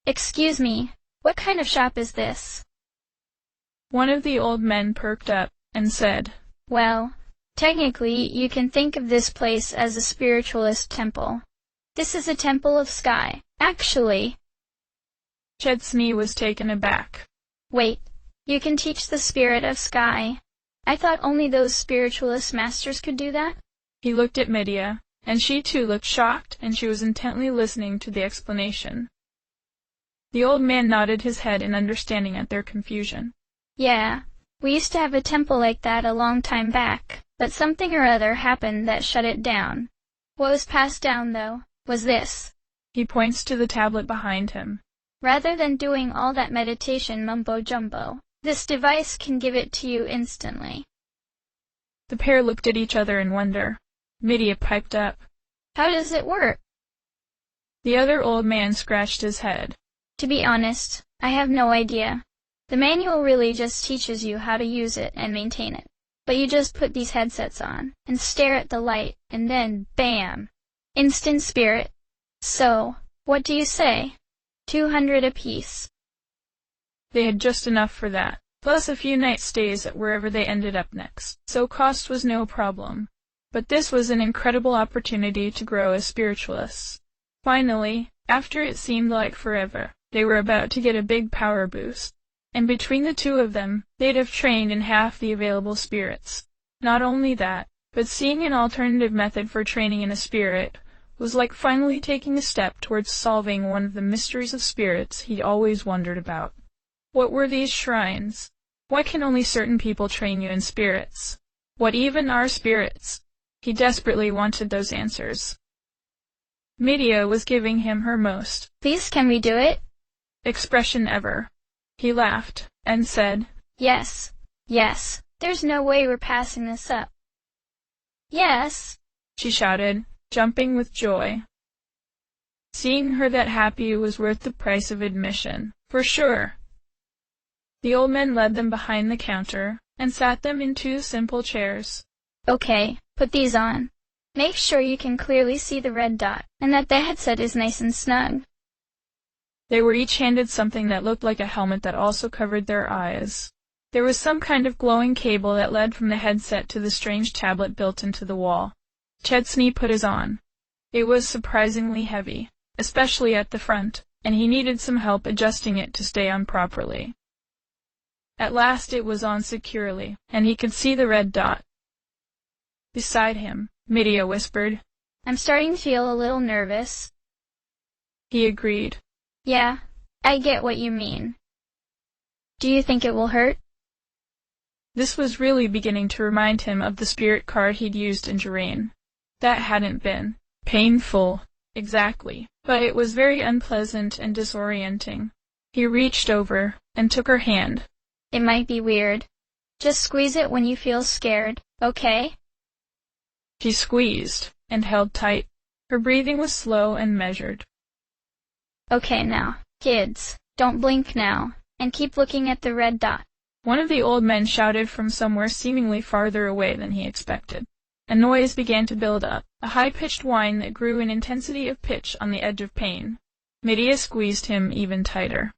Excuse me, what kind of shop is this? One of the old men perked up and said, Well, technically, you can think of this place as a spiritualist temple. This is a temple of sky, actually. Chesney was taken aback. Wait, you can teach the spirit of sky? I thought only those spiritualist masters could do that? He looked at Medea, and she too looked shocked, and she was intently listening to the explanation. The old man nodded his head in understanding at their confusion. Yeah, we used to have a temple like that a long time back, but something or other happened that shut it down. What was passed down, though, was this. He points to the tablet behind him. Rather than doing all that meditation mumbo-jumbo, this device can give it to you instantly. The pair looked at each other in wonder. Medea piped up. How does it work? The other old man scratched his head. To be honest, I have no idea. The manual really just teaches you how to use it and maintain it. But you just put these headsets on, and stare at the light, and then, bam! Instant spirit. So, what do you say? 200 apiece. They had just enough for that, plus a few night stays at wherever they ended up next, so cost was no problem. But this was an incredible opportunity to grow as spiritualists. Finally, after it seemed like forever, they were about to get a big power boost. And between the two of them, they'd have trained in half the available spirits. Not only that, but seeing an alternative method for training in a spirit was like finally taking a step towards solving one of the mysteries of spirits he'd always wondered about. What were these shrines? Why can only certain people train you in spirits? What even are spirits? He desperately wanted those answers. Medea was giving him her most, Please, can we do it? Expression ever. He laughed, and said, Yes, yes, there's no way we're passing this up. Yes, she shouted, jumping with joy. Seeing her that happy was worth the price of admission, for sure. The old man led them behind the counter, and sat them in two simple chairs. Okay, put these on. Make sure you can clearly see the red dot, and that the headset is nice and snug. They were each handed something that looked like a helmet that also covered their eyes. There was some kind of glowing cable that led from the headset to the strange tablet built into the wall. Chesney put his on. It was surprisingly heavy, especially at the front, and he needed some help adjusting it to stay on properly. At last it was on securely, and he could see the red dot. Beside him, Midia whispered. I'm starting to feel a little nervous. He agreed. Yeah, I get what you mean. Do you think it will hurt? This was really beginning to remind him of the spirit card he'd used in Jerain. That hadn't been painful, exactly, but it was very unpleasant and disorienting. He reached over and took her hand. It might be weird. Just squeeze it when you feel scared, okay? She squeezed and held tight. Her breathing was slow and measured. Okay now, kids, don't blink now, and keep looking at the red dot. One of the old men shouted from somewhere seemingly farther away than he expected. A noise began to build up, a high-pitched whine that grew in intensity of pitch on the edge of pain. Midia squeezed him even tighter.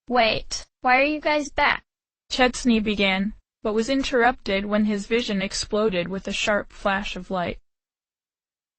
Wait, why are you guys back? Chesney began, but was interrupted when his vision exploded with a sharp flash of light.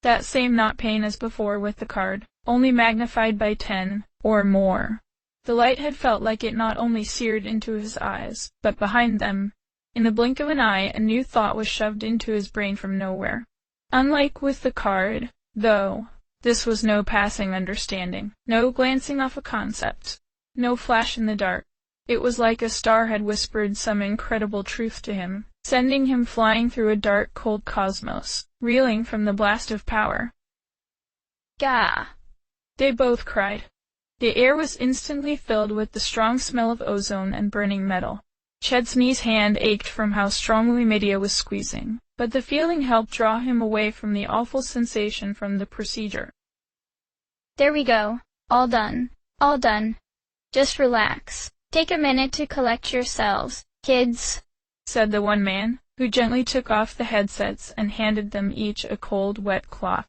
That same not pain as before with the card, only magnified by 10 or more. The light had felt like it not only seared into his eyes, but behind them. In the blink of an eye, a new thought was shoved into his brain from nowhere. Unlike with the card, though, this was no passing understanding, no glancing off a concept, no flash in the dark. It was like a star had whispered some incredible truth to him, sending him flying through a dark, cold cosmos, reeling from the blast of power. Gah! They both cried. The air was instantly filled with the strong smell of ozone and burning metal. Chesney's hand ached from how strongly Midia was squeezing, but the feeling helped draw him away from the awful sensation from the procedure. There we go. All done. All done. Just relax. Take a minute to collect yourselves, kids, said the one man, who gently took off the headsets and handed them each a cold, wet cloth.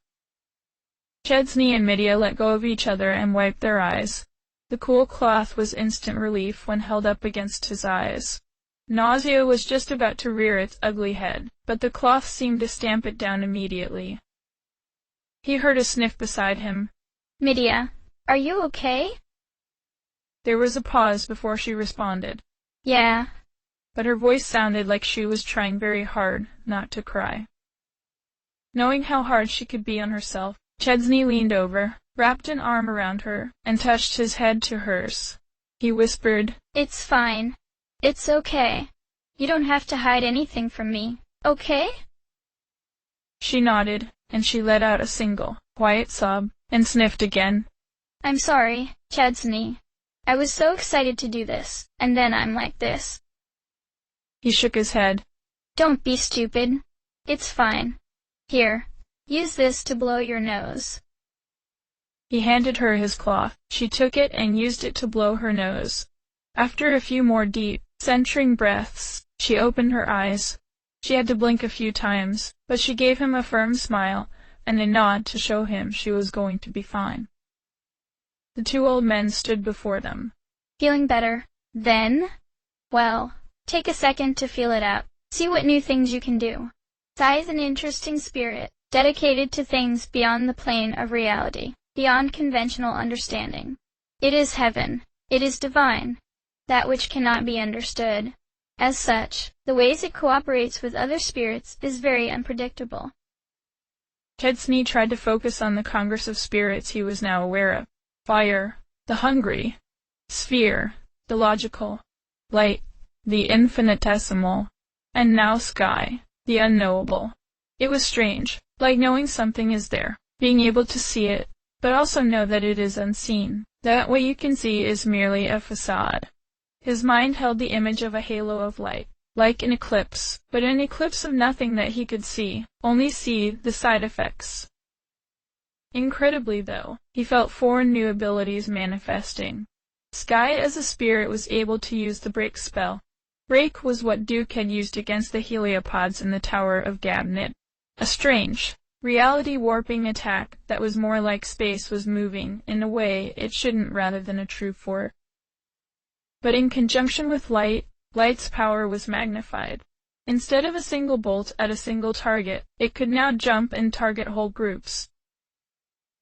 Chesney and Midia let go of each other and wiped their eyes. The cool cloth was instant relief when held up against his eyes. Nausea was just about to rear its ugly head, but the cloth seemed to stamp it down immediately. He heard a sniff beside him. Midia, are you okay? There was a pause before she responded. Yeah. But her voice sounded like she was trying very hard not to cry. Knowing how hard she could be on herself, Chesney leaned over, wrapped an arm around her, and touched his head to hers. He whispered, It's fine. It's okay. You don't have to hide anything from me, okay? She nodded, and she let out a single, quiet sob, and sniffed again. I'm sorry, Chesney. I was so excited to do this, and then I'm like this. He shook his head. Don't be stupid. It's fine. Here, use this to blow your nose. He handed her his cloth. She took it and used it to blow her nose. After a few more deep, centering breaths, she opened her eyes. She had to blink a few times, but she gave him a firm smile and a nod to show him she was going to be fine. The two old men stood before them. Feeling better, then? Well, take a second to feel it out. See what new things you can do. Sai is an interesting spirit, dedicated to things beyond the plane of reality, beyond conventional understanding. It is heaven. It is divine. That which cannot be understood. As such, the ways it cooperates with other spirits is very unpredictable. Chesney tried to focus on the congress of spirits he was now aware of. Fire, the hungry. Sphere, the logical. Light, the infinitesimal. And now sky, the unknowable. It was strange, like knowing something is there, being able to see it, but also know that it is unseen, that what you can see is merely a facade. His mind held the image of a halo of light, like an eclipse, but an eclipse of nothing that he could see, only see the side effects. Incredibly, though, he felt 4 new abilities manifesting. Sky as a spirit was able to use the break spell. Break was what Duke had used against the heliopods in the Tower of Gabnit. A strange, reality warping attack that was more like space was moving in a way it shouldn't rather than a true force. But in conjunction with light, light's power was magnified. Instead of a single bolt at a single target, it could now jump and target whole groups.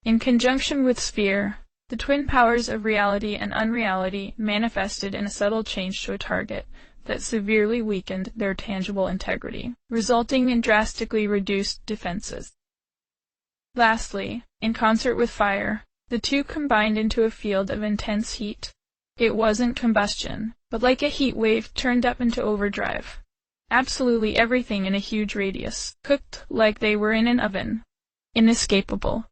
In conjunction with sphere, the twin powers of reality and unreality manifested in a subtle change to a target that severely weakened their tangible integrity, resulting in drastically reduced defenses. Lastly, in concert with fire, the two combined into a field of intense heat. It wasn't combustion, but like a heat wave turned up into overdrive. Absolutely everything in a huge radius, cooked like they were in an oven. Inescapable.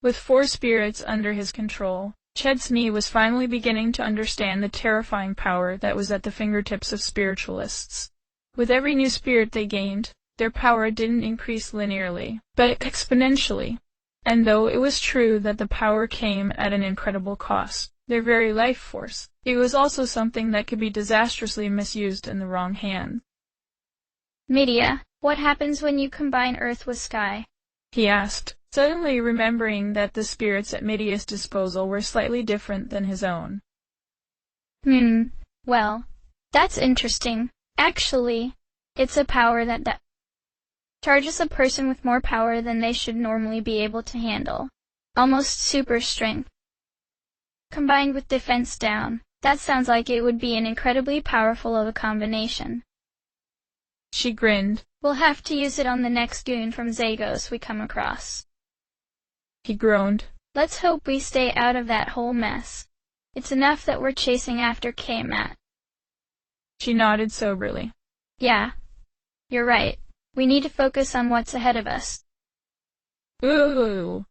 With 4 spirits under his control, Chesney was finally beginning to understand the terrifying power that was at the fingertips of spiritualists. With every new spirit they gained, their power didn't increase linearly, but exponentially. And though it was true that the power came at an incredible cost, their very life force, it was also something that could be disastrously misused in the wrong hands. Medea, what happens when you combine earth with sky? He asked, suddenly remembering that the spirits at Medea's disposal were slightly different than his own. Well, that's interesting. Actually, it's a power that charges a person with more power than they should normally be able to handle. Almost super strength. Combined with defense down, that sounds like it would be an incredibly powerful of a combination. She grinned. We'll have to use it on the next goon from Zagos we come across. He groaned. Let's hope we stay out of that whole mess. It's enough that we're chasing after Kmat. She nodded soberly. Yeah, you're right. We need to focus on what's ahead of us. Ooh.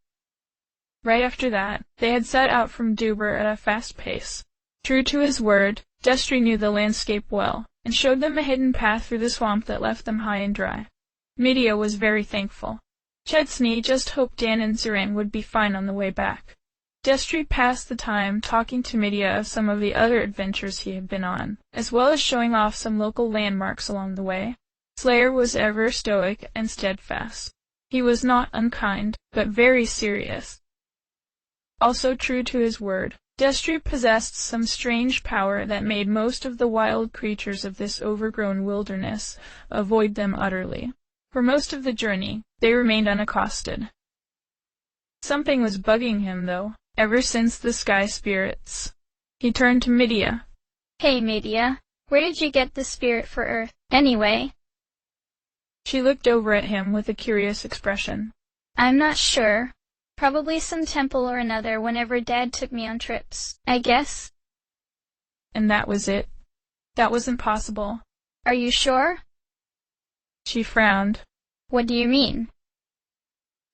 Right after that, they had set out from Duber at a fast pace. True to his word, Destry knew the landscape well, and showed them a hidden path through the swamp that left them high and dry. Medea was very thankful. Chesney just hoped Dan and Zerang would be fine on the way back. Destry passed the time talking to Medea of some of the other adventures he had been on, as well as showing off some local landmarks along the way. Slayer was ever stoic and steadfast. He was not unkind, but very serious. Also true to his word, Destry possessed some strange power that made most of the wild creatures of this overgrown wilderness avoid them utterly. For most of the journey, they remained unaccosted. Something was bugging him, though, ever since the sky spirits. He turned to Medea. Hey, Medea, where did you get the spirit for Earth, anyway? She looked over at him with a curious expression. I'm not sure. Probably some temple or another whenever Dad took me on trips, I guess. And that was it? That wasn't possible. Are you sure? She frowned. What do you mean?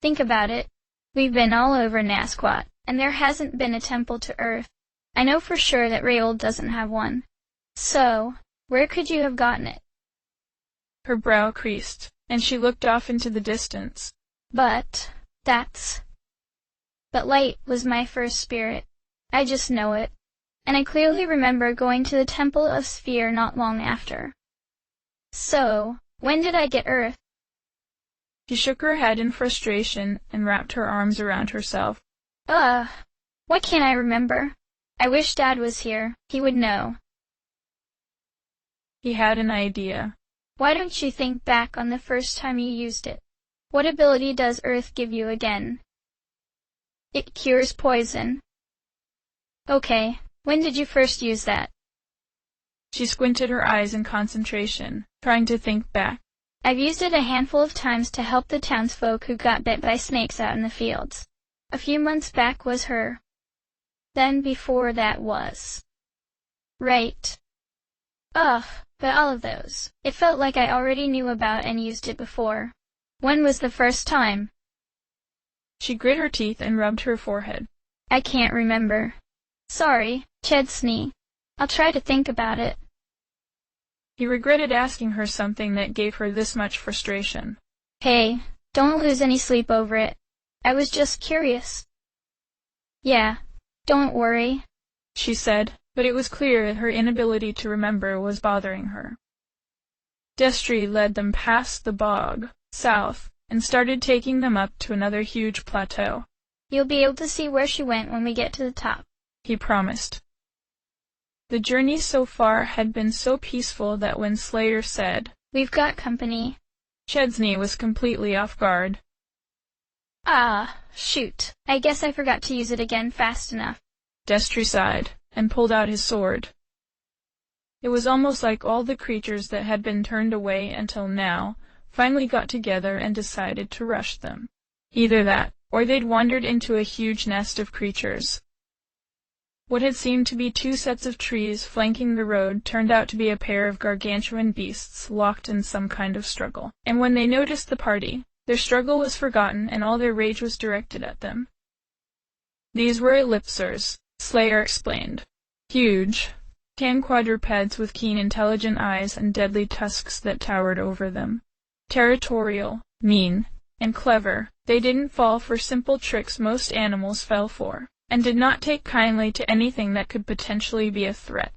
Think about it. We've been all over Nasquat, and there hasn't been a temple to Earth. I know for sure that Raold doesn't have one. So, where could you have gotten it? Her brow creased, and she looked off into the distance. But light was my first spirit. I just know it. And I clearly remember going to the Temple of Sphere not long after. So, when did I get Earth? She shook her head in frustration and wrapped her arms around herself. Why can't I remember? I wish Dad was here. He would know. He had an idea. Why don't you think back on the first time you used it? What ability does Earth give you again? It cures poison. Okay, when did you first use that? She squinted her eyes in concentration, trying to think back. I've used it a handful of times to help the townsfolk who got bit by snakes out in the fields. A few months back was her. Then before that was. Right. Ugh, but all of those. It felt like I already knew about and used it before. When was the first time? She grit her teeth and rubbed her forehead. I can't remember. Sorry, Chesney. I'll try to think about it. He regretted asking her something that gave her this much frustration. Hey, don't lose any sleep over it. I was just curious. Yeah, don't worry, she said, but it was clear that her inability to remember was bothering her. Destry led them past the bog, south, and started taking them up to another huge plateau. You'll be able to see where she went when we get to the top, he promised. The journey so far had been so peaceful that when Slayer said, "We've got company," Chesney was completely off guard. Ah, shoot. I guess I forgot to use it again fast enough. Destry sighed, and pulled out his sword. It was almost like all the creatures that had been turned away until now finally got together and decided to rush them. Either that, or they'd wandered into a huge nest of creatures. What had seemed to be two sets of trees flanking the road turned out to be a pair of gargantuan beasts locked in some kind of struggle. And when they noticed the party, their struggle was forgotten and all their rage was directed at them. These were ellipsers, Slayer explained. Huge, tan quadrupeds with keen intelligent eyes and deadly tusks that towered over them. Territorial, mean, and clever, they didn't fall for simple tricks most animals fell for, and did not take kindly to anything that could potentially be a threat.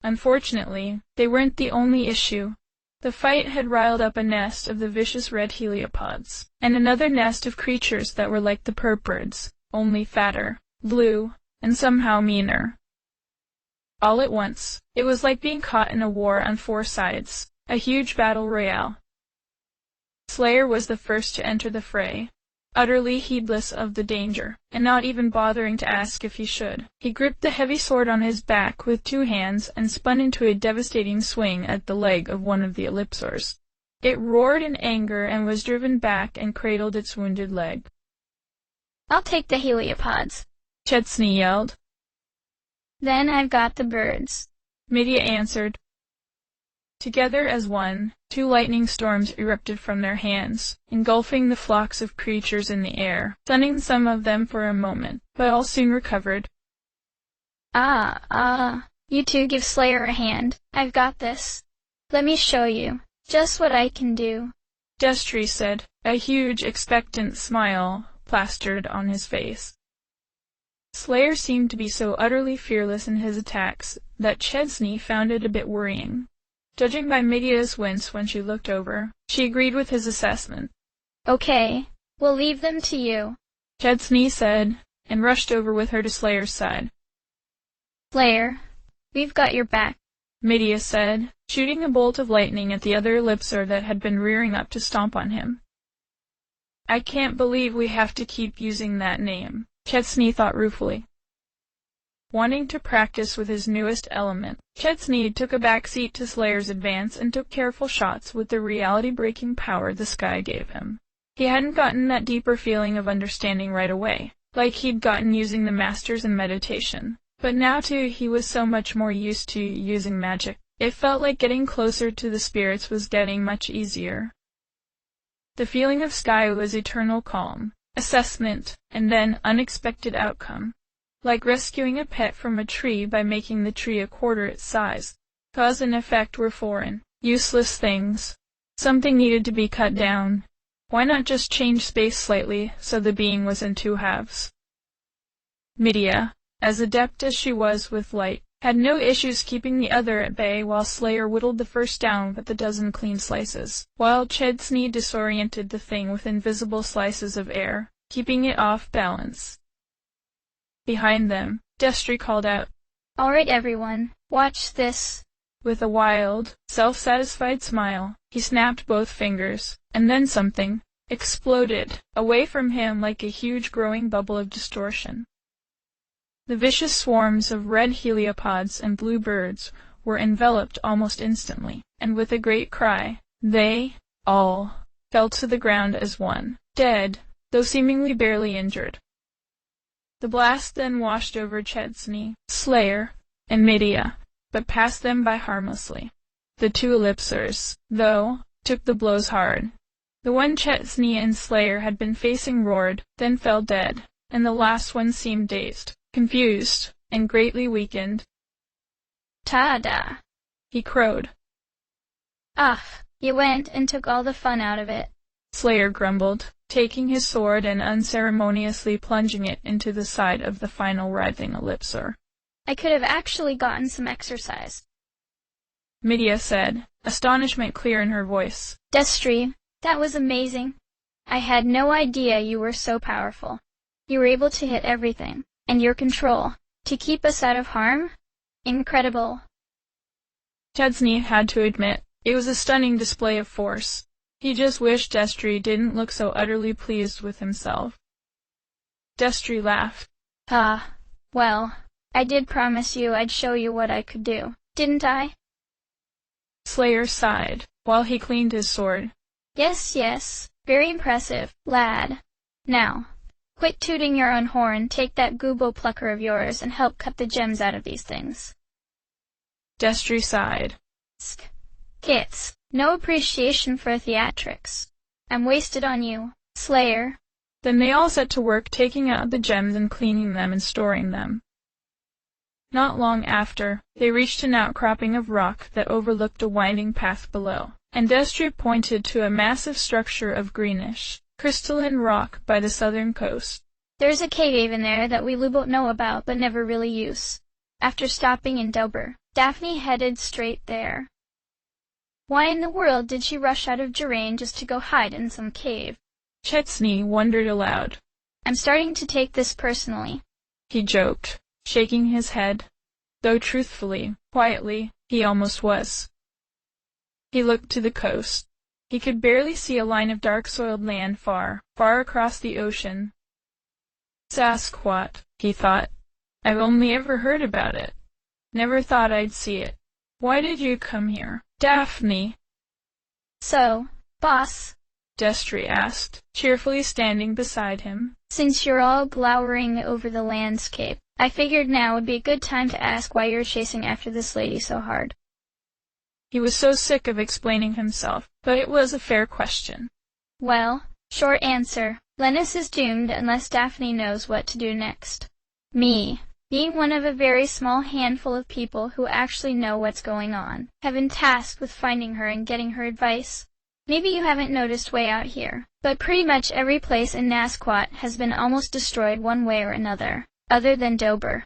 Unfortunately, they weren't the only issue. The fight had riled up a nest of the vicious red heliopods, and another nest of creatures that were like the purpureds, only fatter, blue, and somehow meaner. All at once, it was like being caught in a war on four sides, a huge battle royale. Slayer was the first to enter the fray, utterly heedless of the danger, and not even bothering to ask if he should. He gripped the heavy sword on his back with two hands and spun into a devastating swing at the leg of one of the ellipsors. It roared in anger and was driven back and cradled its wounded leg. "I'll take the heliopods," Chesney yelled. "Then I've got the birds," Medea answered. Together as one, two lightning storms erupted from their hands, engulfing the flocks of creatures in the air, stunning some of them for a moment, but all soon recovered. You two give Slayer a hand. I've got this. Let me show you just what I can do," Destry said, a huge, expectant smile plastered on his face. Slayer seemed to be so utterly fearless in his attacks that Chesney found it a bit worrying. Judging by Medea's wince when she looked over, she agreed with his assessment. "Okay, we'll leave them to you," Chesney said, and rushed over with her to Slayer's side. "Slayer, we've got your back," Medea said, shooting a bolt of lightning at the other ellipsor that had been rearing up to stomp on him. "I can't believe we have to keep using that name," Chesney thought ruefully. Wanting to practice with his newest element, Chesney took a back seat to Slayer's advance and took careful shots with the reality-breaking power the sky gave him. He hadn't gotten that deeper feeling of understanding right away, like he'd gotten using the masters in meditation. But now too he was so much more used to using magic. It felt like getting closer to the spirits was getting much easier. The feeling of sky was eternal calm, assessment, and then unexpected outcome. Like rescuing a pet from a tree by making the tree a quarter its size. Cause and effect were foreign, useless things. Something needed to be cut down. Why not just change space slightly so the being was in two halves? Medea, as adept as she was with light, had no issues keeping the other at bay while Slayer whittled the first down with a dozen clean slices, while Chesney disoriented the thing with invisible slices of air, keeping it off balance. Behind them, Destry called out, "All right, everyone, watch this." With a wild, self-satisfied smile, he snapped both fingers, and then something exploded away from him like a huge growing bubble of distortion. The vicious swarms of red heliopods and blue birds were enveloped almost instantly, and with a great cry, they all fell to the ground as one, dead, though seemingly barely injured. The blast then washed over Chesney, Slayer, and Medea, but passed them by harmlessly. The two ellipsors, though, took the blows hard. The one Chesney and Slayer had been facing roared, then fell dead, and the last one seemed dazed, confused, and greatly weakened. "Ta-da!" he crowed. You went and took all the fun out of it," Slayer grumbled, taking his sword and unceremoniously plunging it into the side of the final writhing ellipsor. "I could have actually gotten some exercise," Medea said, astonishment clear in her voice. "Destry, That was amazing. I had no idea you were so powerful. You were able to hit everything, and your control, to keep us out of harm? Incredible. Chesney had to admit, it was a stunning display of force. He just wished Destry didn't look so utterly pleased with himself. Destry laughed. Ah, well, I did promise you I'd show you what I could do, didn't I? Slayer sighed, while he cleaned his sword. Yes, very impressive, lad. Now, quit tooting your own horn, take that goobo plucker of yours, and help cut the gems out of these things. Destry sighed. Kits, no appreciation for theatrics. I'm wasted on you, Slayer. Then they all set to work taking out the gems and cleaning them and storing them. Not long after, they reached an outcropping of rock that overlooked a winding path below, and Destry pointed to a massive structure of greenish, crystalline rock by the southern coast. There's a cave in there that we both know about but never really use. After stopping in Dober, Daphne headed straight there. Why in the world did she rush out of Jerain just to go hide in some cave? Chesney wondered aloud. I'm starting to take this personally, he joked, shaking his head, though truthfully, quietly, he almost was. He looked to the coast. He could barely see a line of dark-soiled land far, far across the ocean. Sasquatch, he thought. I've only ever heard about it. Never thought I'd see it. Why did you come here, Daphne? So, boss, Destry asked, cheerfully standing beside him. Since you're all glowering over the landscape, I figured now would be a good time to ask why you're chasing after this lady so hard. He was so sick of explaining himself, but it was a fair question. Well, short answer, Lennis is doomed unless Daphne knows what to do next. Me, being one of a very small handful of people who actually know what's going on, have been tasked with finding her and getting her advice. Maybe you haven't noticed way out here, but pretty much every place in Nasquat has been almost destroyed one way or another, other than Dober.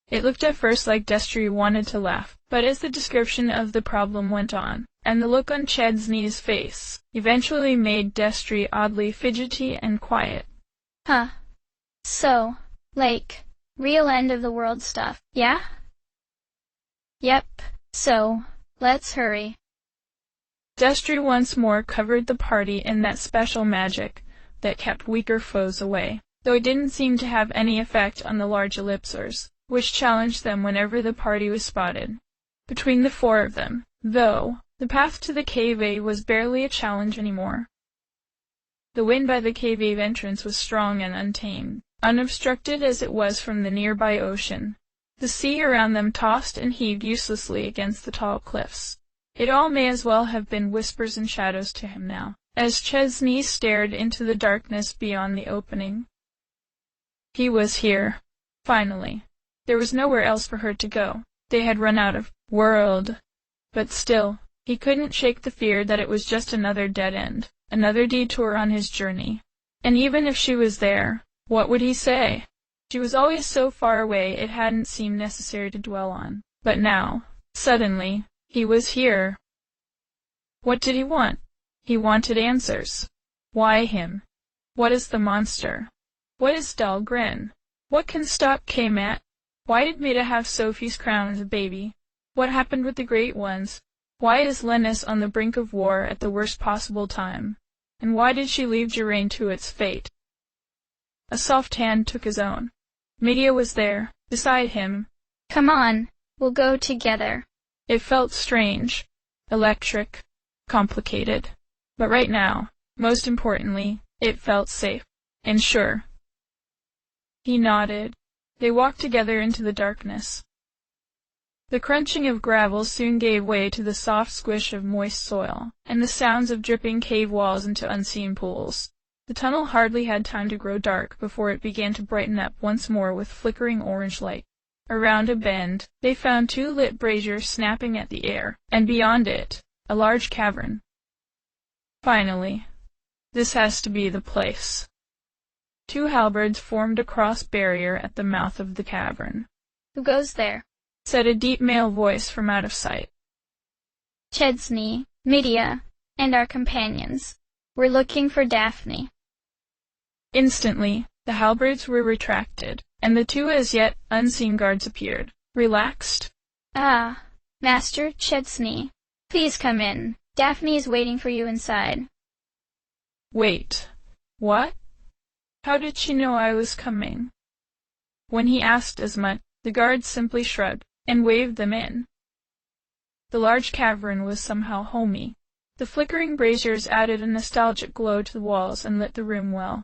It looked at first like Destry wanted to laugh, but as the description of the problem went on, and the look on Chesney's face eventually made Destry oddly fidgety and quiet. Huh. So, like, real end of the world stuff, yeah? Yep, so, let's hurry. Destry once more covered the party in that special magic that kept weaker foes away, though it didn't seem to have any effect on the large ellipsers, which challenged them whenever the party was spotted. Between the four of them, though, the path to the cave was barely a challenge anymore. The wind by the cave entrance was strong and untamed, unobstructed as it was from the nearby ocean. The sea around them tossed and heaved uselessly against the tall cliffs. It all may as well have been whispers and shadows to him now, as Chesney stared into the darkness beyond the opening. He was here, finally. There was nowhere else for her to go. They had run out of world. But still, he couldn't shake the fear that it was just another dead end, another detour on his journey. And even if she was there, what would he say? She was always so far away it hadn't seemed necessary to dwell on. But now, suddenly, he was here. What did he want? He wanted answers. Why him? What is the monster? What is Dahlgren? What can stop Kmat? Why did Maida have Sophie's crown as a baby? What happened with the Great Ones? Why is Lennis on the brink of war at the worst possible time? And why did she leave Jerain to its fate? A soft hand took his own. Medea was there, beside him. Come on, we'll go together. It felt strange, electric, complicated. But right now, most importantly, it felt safe and sure. He nodded. They walked together into the darkness. The crunching of gravel soon gave way to the soft squish of moist soil, and the sounds of dripping cave walls into unseen pools. The tunnel hardly had time to grow dark before it began to brighten up once more with flickering orange light. Around a bend, they found two lit braziers snapping at the air, and beyond it, a large cavern. Finally, this has to be the place. Two halberds formed a cross barrier at the mouth of the cavern. Who goes there? Said a deep male voice from out of sight. Chesney, Medea, and our companions. We're looking for Daphne." Instantly, the halberds were retracted, and the two as yet unseen guards appeared, relaxed. "Ah, Master Chesney, please come in. Daphne is waiting for you inside." Wait. What? How did she know I was coming? When he asked as much, the guards simply shrugged and waved them in. The large cavern was somehow homey. The flickering braziers added a nostalgic glow to the walls and lit the room well.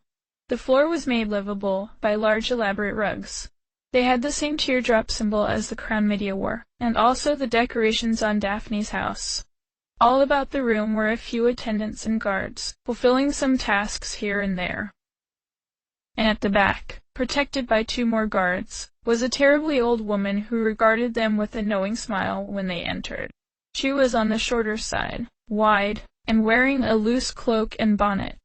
The floor was made livable by large elaborate rugs. They had the same teardrop symbol as the crown Medea wore, and also the decorations on Daphne's house. All about the room were a few attendants and guards, fulfilling some tasks here and there. And at the back, protected by two more guards, was a terribly old woman who regarded them with a knowing smile when they entered. She was on the shorter side, wide, and wearing a loose cloak and bonnet.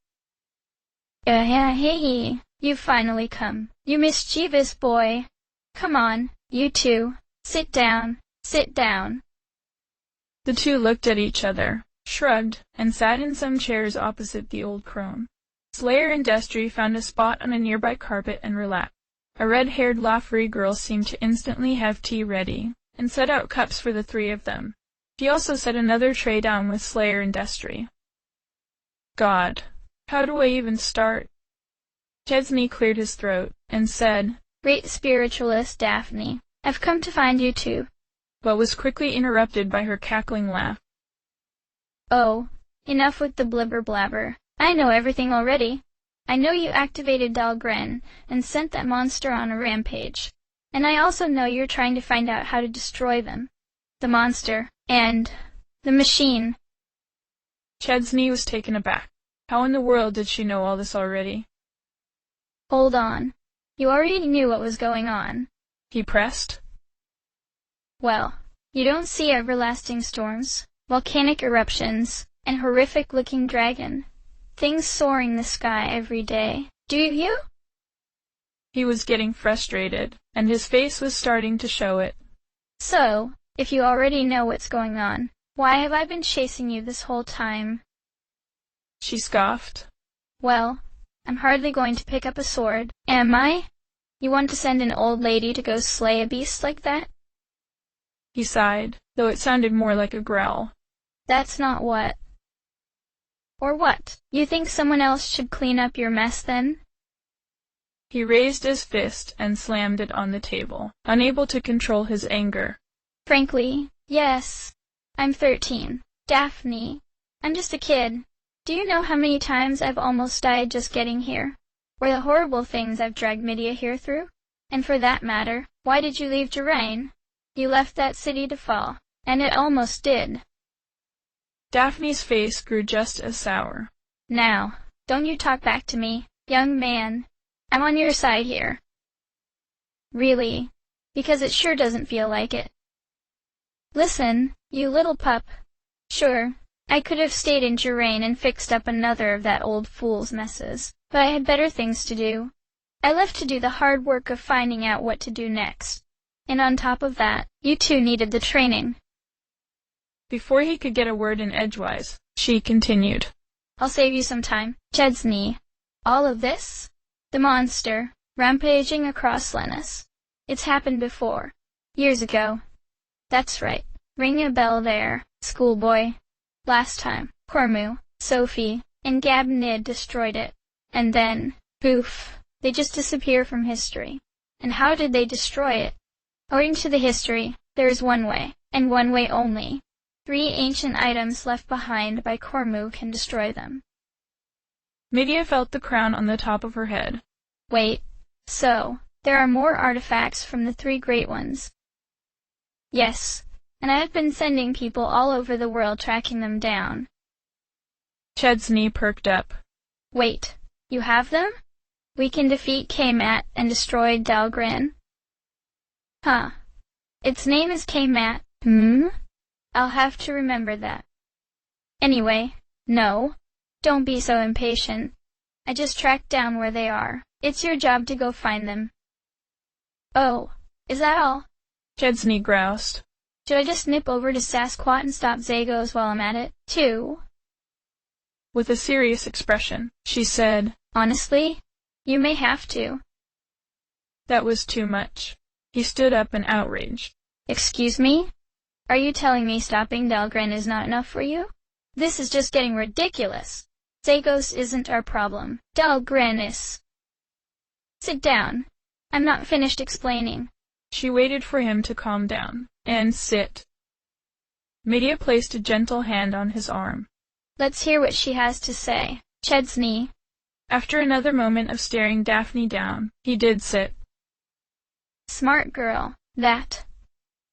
Hey, you've finally come, you mischievous boy. Come on, you two. Sit down, sit down." The two looked at each other, shrugged, and sat in some chairs opposite the old crone. Slayer and Destry found a spot on a nearby carpet and relaxed. A red-haired Laffery girl seemed to instantly have tea ready, and set out cups for the three of them. She also set another tray down with Slayer and Destry. God, how do I even start? Chesney cleared his throat, and said, "Great spiritualist Daphne, I've come to find you too," but was quickly interrupted by her cackling laugh. "Oh, enough with the blibber blabber. I know everything already. I know you activated Dahlgren and sent that monster on a rampage. And I also know you're trying to find out how to destroy them. The monster, and the machine." Chesney was taken aback. How in the world did she know all this already? "Hold on. You already knew what was going on," he pressed. "Well, you don't see everlasting storms, volcanic eruptions, and horrific-looking dragon. Things soaring the sky every day, do you?" He was getting frustrated, and his face was starting to show it. "So, if you already know what's going on, why have I been chasing you this whole time?" She scoffed. "Well, I'm hardly going to pick up a sword, am I? You want to send an old lady to go slay a beast like that?" He sighed, though it sounded more like a growl. "That's not what." "Or what? You think someone else should clean up your mess then?" He raised his fist and slammed it on the table, unable to control his anger. "Frankly, yes. I'm 13. Daphne. I'm just a kid. Do you know how many times I've almost died just getting here? Or the horrible things I've dragged Medea here through? And for that matter, why did you leave Geraint? You left that city to fall, and it almost did." Daphne's face grew just as sour. "Now, don't you talk back to me, young man. I'm on your side here. Really, because it sure doesn't feel like it. Listen, you little pup. Sure, I could have stayed in Geraint and fixed up another of that old fool's messes, but I had better things to do. I left to do the hard work of finding out what to do next. And on top of that, you two needed the training." Before he could get a word in edgewise, she continued. "I'll save you some time. Chesney. All of this? The monster, rampaging across Lennis. It's happened before. Years ago. That's right. Ring a bell there, schoolboy. Last time, Cormu, Sophie, and Gabnid destroyed it. And then, poof, they just disappear from history. And how did they destroy it? According to the history, there is one way, and one way only. 3 ancient items left behind by Cormu can destroy them." Medea felt the crown on the top of her head. "Wait, so, there are more artifacts from the 3 great ones?" "Yes, and I have been sending people all over the world tracking them down." Chesney perked up. "Wait, you have them? We can defeat Kmat and destroy Dahlgren?" "Huh. Its name is Kmat, I'll have to remember that. Anyway, no. Don't be so impatient. I just tracked down where they are. It's your job to go find them." "Oh, is that all?" Chesney groused. "Should I just nip over to Sasquatch and stop Zagos while I'm at it, too?" With a serious expression, she said, "Honestly, you may have to." That was too much. He stood up in outrage. "Excuse me? Are you telling me stopping Dahlgren is not enough for you? This is just getting ridiculous. Zagos isn't our problem. Dahlgren is." "Sit down. I'm not finished explaining." She waited for him to calm down and sit. Medea placed a gentle hand on his arm. "Let's hear what she has to say, Chesney." After another moment of staring Daphne down, he did sit. "Smart girl, that.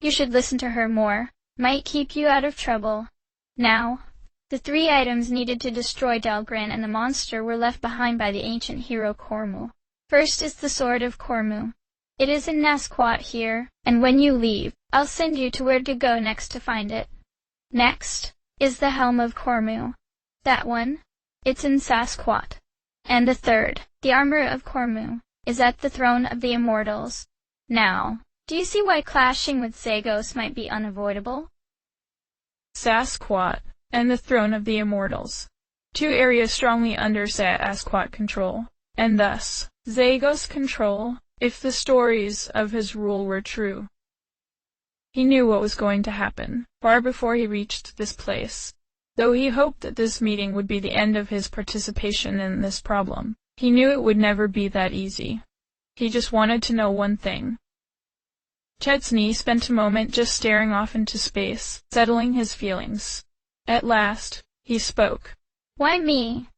You should listen to her more. Might keep you out of trouble. Now, the 3 items needed to destroy Dahlgren and the monster were left behind by the ancient hero Cormu. First is the Sword of Cormu. It is in Nasquat here, and when you leave, I'll send you to where to go next to find it. Next is the Helm of Cormu. That one, it's in Sasquatch. And the third, the Armor of Cormu, is at the Throne of the Immortals. Now, do you see why clashing with Zagos might be unavoidable?" Sasquatch and the Throne of the Immortals. 2 areas strongly under Sasquatch control, and thus Zagos' control, if the stories of his rule were true. He knew what was going to happen, far before he reached this place. Though he hoped that this meeting would be the end of his participation in this problem, he knew it would never be that easy. He just wanted to know one thing. Chesney spent a moment just staring off into space, settling his feelings. At last, he spoke. "Why me?"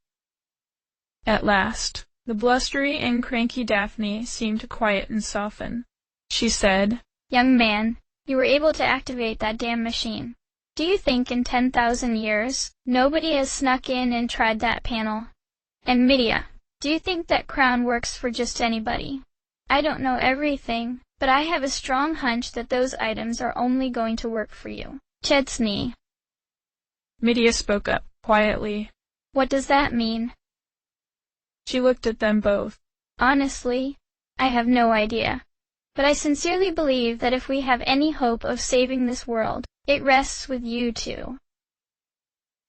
At last, the blustery and cranky Daphne seemed to quiet and soften. She said, "Young man, you were able to activate that damn machine. Do you think in 10,000 years, nobody has snuck in and tried that panel? And Medea, do you think that crown works for just anybody? I don't know everything, but I have a strong hunch that those items are only going to work for you. Chesney." Medea spoke up, quietly. "What does that mean?" She looked at them both. "Honestly, I have no idea. But I sincerely believe that if we have any hope of saving this world, it rests with you two."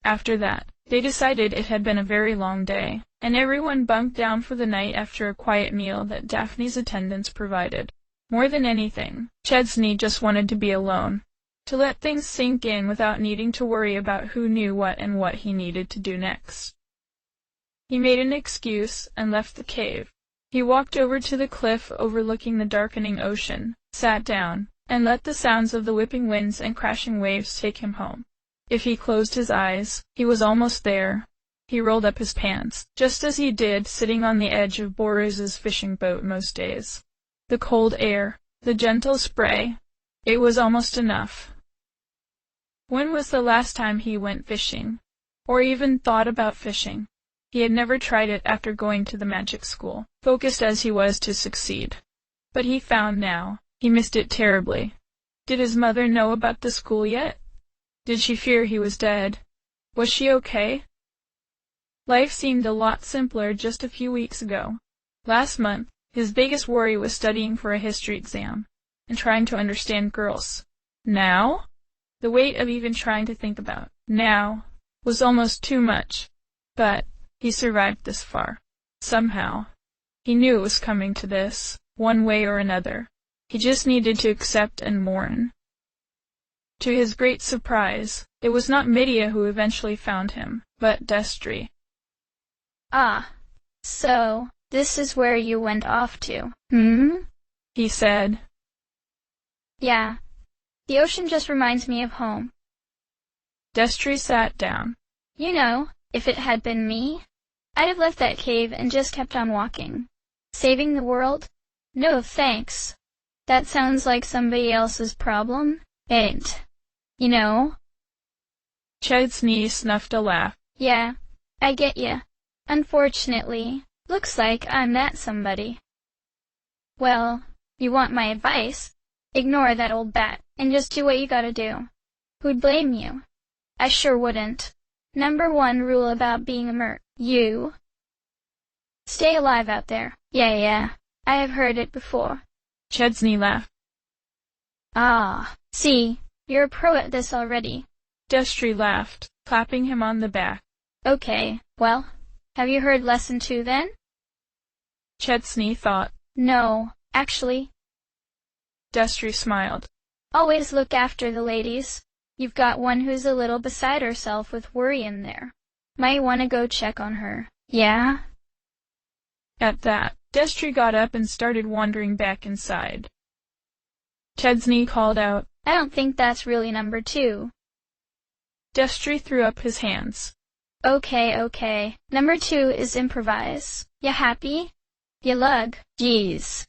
After that, they decided it had been a very long day, and everyone bunked down for the night after a quiet meal that Daphne's attendants provided. More than anything, Chesney just wanted to be alone, to let things sink in without needing to worry about who knew what and what he needed to do next. He made an excuse and left the cave. He walked over to the cliff overlooking the darkening ocean, sat down, and let the sounds of the whipping winds and crashing waves take him home. If he closed his eyes, he was almost there. He rolled up his pants, just as he did sitting on the edge of Boris's fishing boat most days. The cold air, the gentle spray, it was almost enough. When was the last time he went fishing, or even thought about fishing? He had never tried it after going to the magic school, focused as he was to succeed. But he found now, he missed it terribly. Did his mother know about the school yet? Did she fear he was dead? Was she okay? Life seemed a lot simpler just a few weeks ago. Last month, his biggest worry was studying for a history exam, and trying to understand girls. Now? The weight of even trying to think about now was almost too much. But he survived this far. Somehow. He knew it was coming to this, one way or another. He just needed to accept and mourn. To his great surprise, it was not Medea who eventually found him, but Destry. "Ah, so, this is where you went off to, he said. "Yeah. The ocean just reminds me of home." Destry sat down. "You know, if it had been me, I'd have left that cave and just kept on walking. Saving the world? No thanks. That sounds like somebody else's problem, ain't. You know?" Chesney snuffed a laugh. "Yeah, I get ya. Unfortunately, looks like I'm that somebody." "Well, you want my advice? Ignore that old bat, and just do what you gotta do. Who'd blame you? I sure wouldn't. Number 1 rule about being a merc. You stay alive out there. Yeah, I have heard it before." Chesney laughed. "Ah, see, you're a pro at this already." Destry laughed, clapping him on the back. Okay, well, have you heard lesson 2 then? Chesney thought. No, actually. Destry smiled. Always look after the ladies. You've got one who's a little beside herself with worry in there. Might want to go check on her. Yeah? At that, Destry got up and started wandering back inside. Chesney called out, I don't think that's really number 2. Destry threw up his hands. Okay. Number 2 is improvise. Ya happy? Ya lug? Jeez.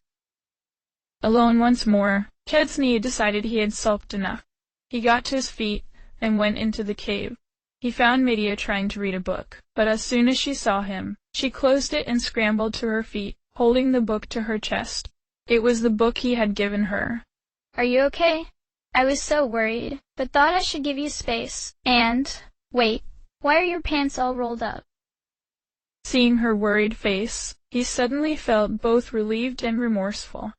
Alone once more, Chesney decided he had sulked enough. He got to his feet and went into the cave. He found Medea trying to read a book, but as soon as she saw him, she closed it and scrambled to her feet, holding the book to her chest. It was the book he had given her. Are you okay? I was so worried, but thought I should give you space. And, wait, why are your pants all rolled up? Seeing her worried face, he suddenly felt both relieved and remorseful.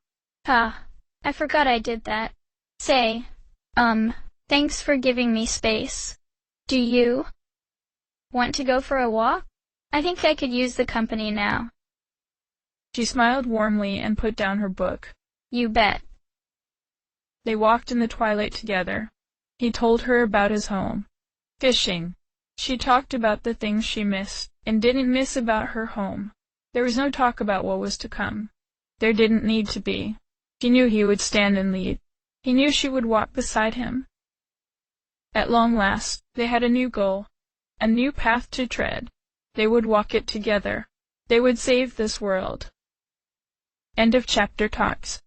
I forgot I did that. Say, thanks for giving me space. Do you want to go for a walk? I think I could use the company now. She smiled warmly and put down her book. You bet. They walked in the twilight together. He told her about his home. Fishing. She talked about the things she missed, and didn't miss about her home. There was no talk about what was to come. There didn't need to be. She knew he would stand and lead. He knew she would walk beside him. At long last, they had a new goal, a new path to tread. They would walk it together. They would save this world. End of chapter talks.